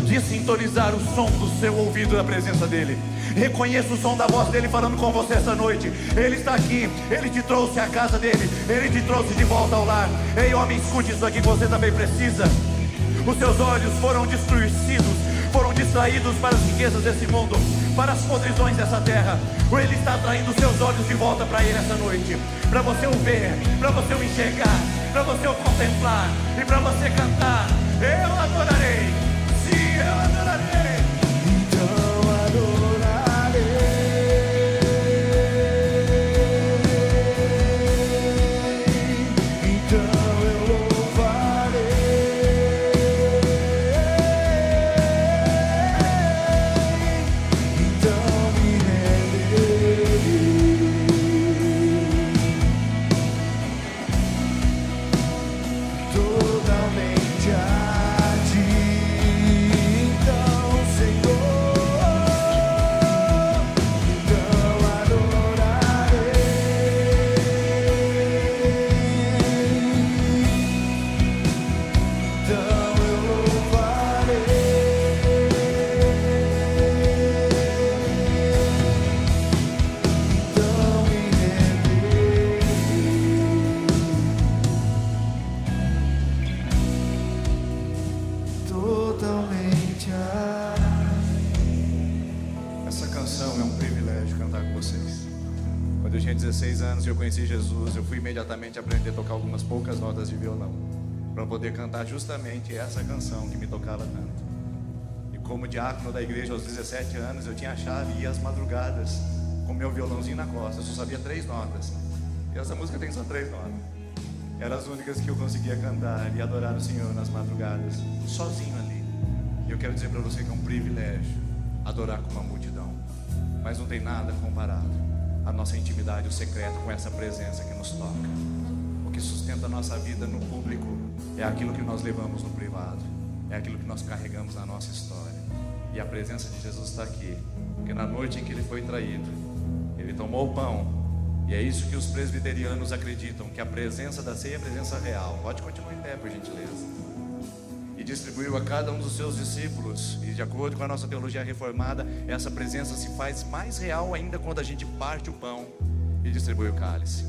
desintonizar o som do seu ouvido da presença dele. Reconheça o som da voz dele falando com você essa noite. Ele está aqui, ele te trouxe à casa dele, ele te trouxe de volta ao lar. Ei, homem, escute isso aqui que você também precisa. Os seus olhos foram distorcidos, foram distraídos para as riquezas desse mundo, para as podridões dessa terra. Ele está atraindo os seus olhos de volta para ele essa noite, para você o ver, para você o enxergar, para você o contemplar e para você cantar. Eu adorarei, sim, eu adorarei. Então adorarei. Então eu louvarei. Então me renderei. Totalmente a ti. Então, Senhor, então adorarei. Então eu louvarei. Então me renderei. Totalmente a Essa canção é um privilégio cantar com vocês. Quando eu tinha 16 anos e eu conheci Jesus, eu fui imediatamente aprender a tocar algumas poucas notas de violão, para poder cantar justamente essa canção que me tocava tanto. E como diácono da igreja aos 17 anos, eu tinha a chave e ia às madrugadas com meu violãozinho na costa. Eu só sabia 3 notas. E essa música tem só 3 notas. eram as únicas que eu conseguia cantar e adorar o Senhor nas madrugadas, sozinho ali. Eu quero dizer para você que é um privilégio adorar com uma multidão, mas não tem nada comparado à nossa intimidade, o secreto com essa presença que nos toca. O que sustenta a nossa vida no público é aquilo que nós levamos no privado, é aquilo que nós carregamos na nossa história. E a presença de Jesus está aqui, porque na noite em que ele foi traído, ele tomou o pão. E é isso que os presbiterianos acreditam, que a presença da ceia é a presença real. Pode continuar em pé, por gentileza. E distribuiu a cada um dos seus discípulos. E de acordo com a nossa teologia reformada, essa presença se faz mais real ainda quando a gente parte o pão e distribui o cálice.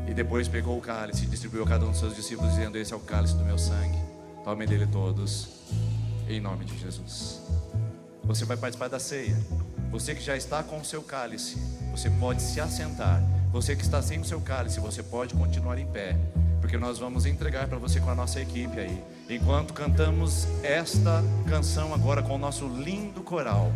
E depois pegou o cálice e distribuiu a cada um dos seus discípulos, dizendo: esse é o cálice do meu sangue, tomem dele todos, em nome de Jesus. Você vai participar da ceia. Você que já está com o seu cálice, você pode se assentar. Você que está sem o seu cálice, você pode continuar em pé, porque nós vamos entregar para você com a nossa equipe aí. Enquanto cantamos esta canção agora com o nosso lindo coral,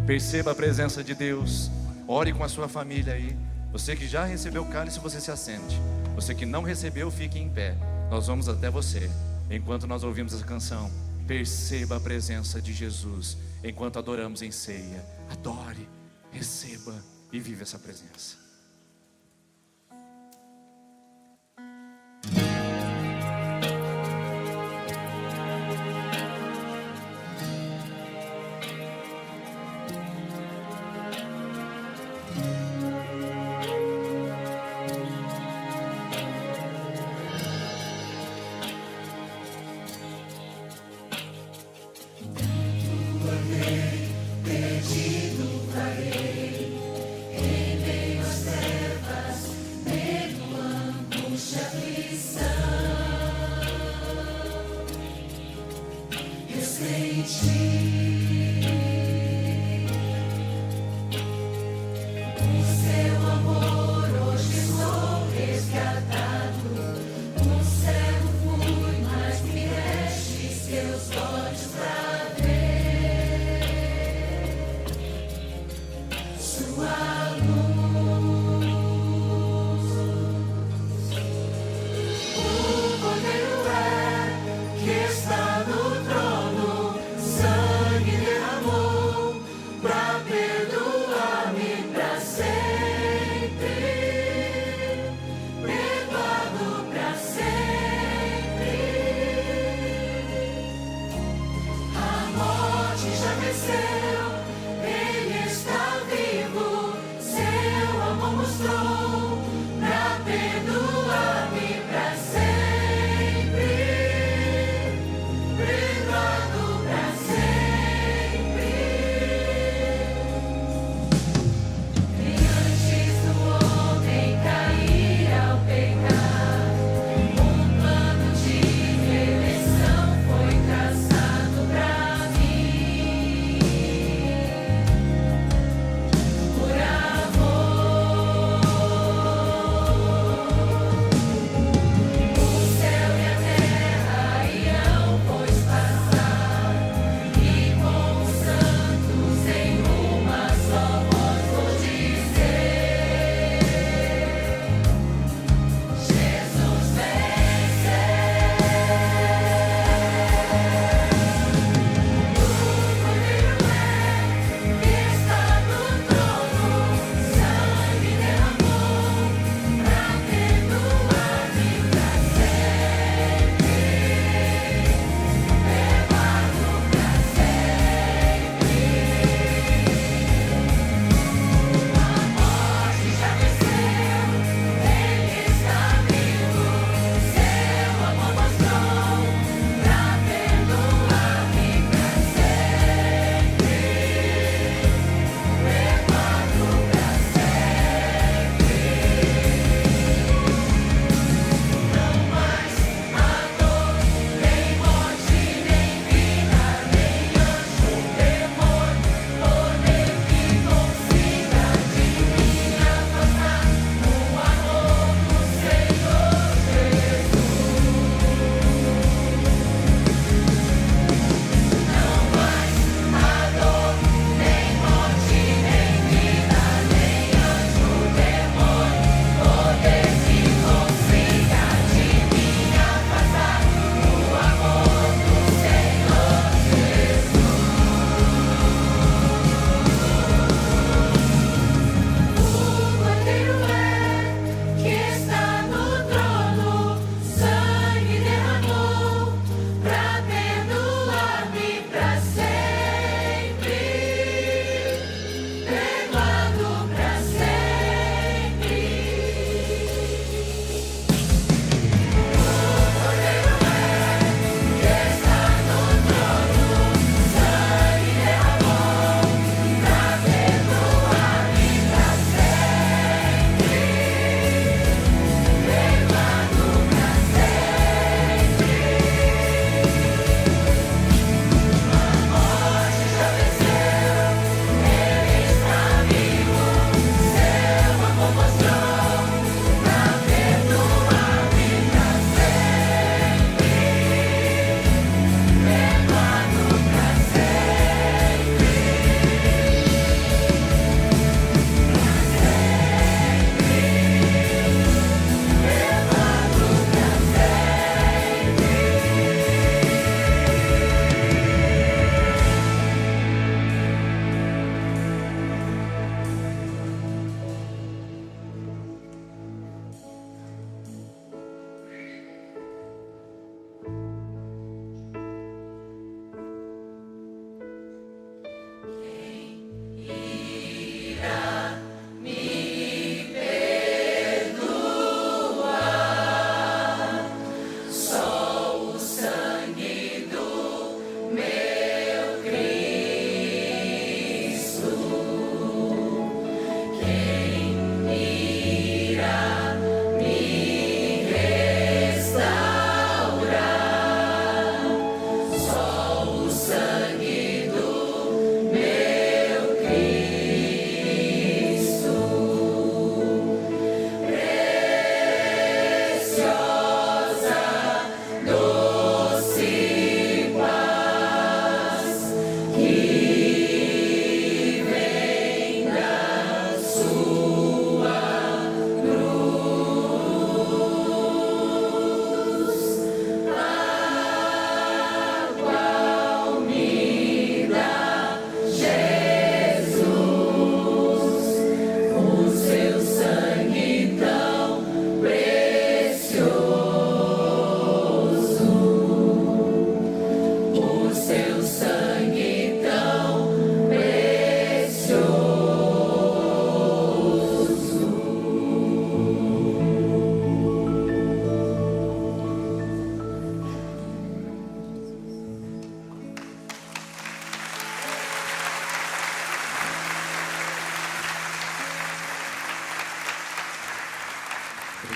perceba a presença de Deus. Ore com a sua família aí. Você que já recebeu o cálice, você se assente. Você que não recebeu, fique em pé. Nós vamos até você. Enquanto nós ouvimos essa canção, perceba a presença de Jesus. Enquanto adoramos em ceia, adore, receba e viva essa presença. Perdido, parei em meio às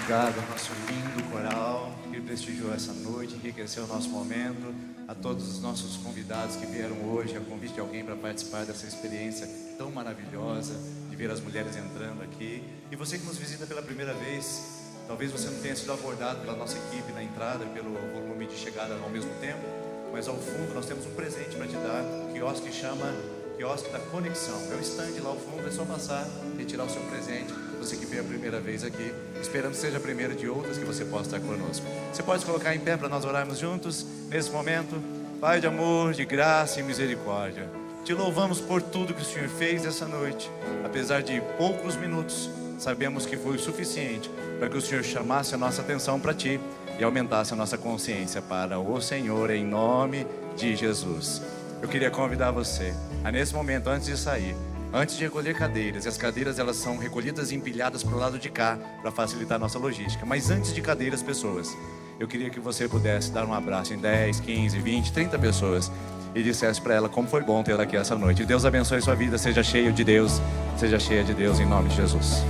Obrigado ao nosso lindo coral que prestigiou essa noite, enriqueceu o nosso momento, a todos os nossos convidados que vieram hoje, a convite de alguém para participar dessa experiência tão maravilhosa de ver as mulheres entrando aqui. E você que nos visita pela primeira vez, talvez você não tenha sido abordado pela nossa equipe na entrada, pelo volume de chegada ao mesmo tempo, mas ao fundo nós temos um presente para te dar, um quiosque que chama Quiosque da Conexão. É o stand lá ao fundo, é só passar, retirar o seu presente. Você que veio a primeira vez aqui, esperando que seja a primeira de outras que você possa estar conosco. Você pode se colocar em pé para nós orarmos juntos nesse momento. Pai de amor, de graça e misericórdia, te louvamos por tudo que o Senhor fez essa noite. Apesar de poucos minutos, sabemos que foi o suficiente para que o Senhor chamasse a nossa atenção para Ti e aumentasse a nossa consciência para o Senhor, em nome de Jesus. Eu queria convidar você a, nesse momento, antes de sair, antes de recolher cadeiras, e as cadeiras elas são recolhidas e empilhadas para o lado de cá para facilitar a nossa logística, mas antes de cadeiras, pessoas, eu queria que você pudesse dar um abraço em 10, 15, 20, 30 pessoas e dissesse para ela como foi bom tê-la aqui essa noite. Deus abençoe sua vida, seja cheio de Deus, seja cheia de Deus em nome de Jesus.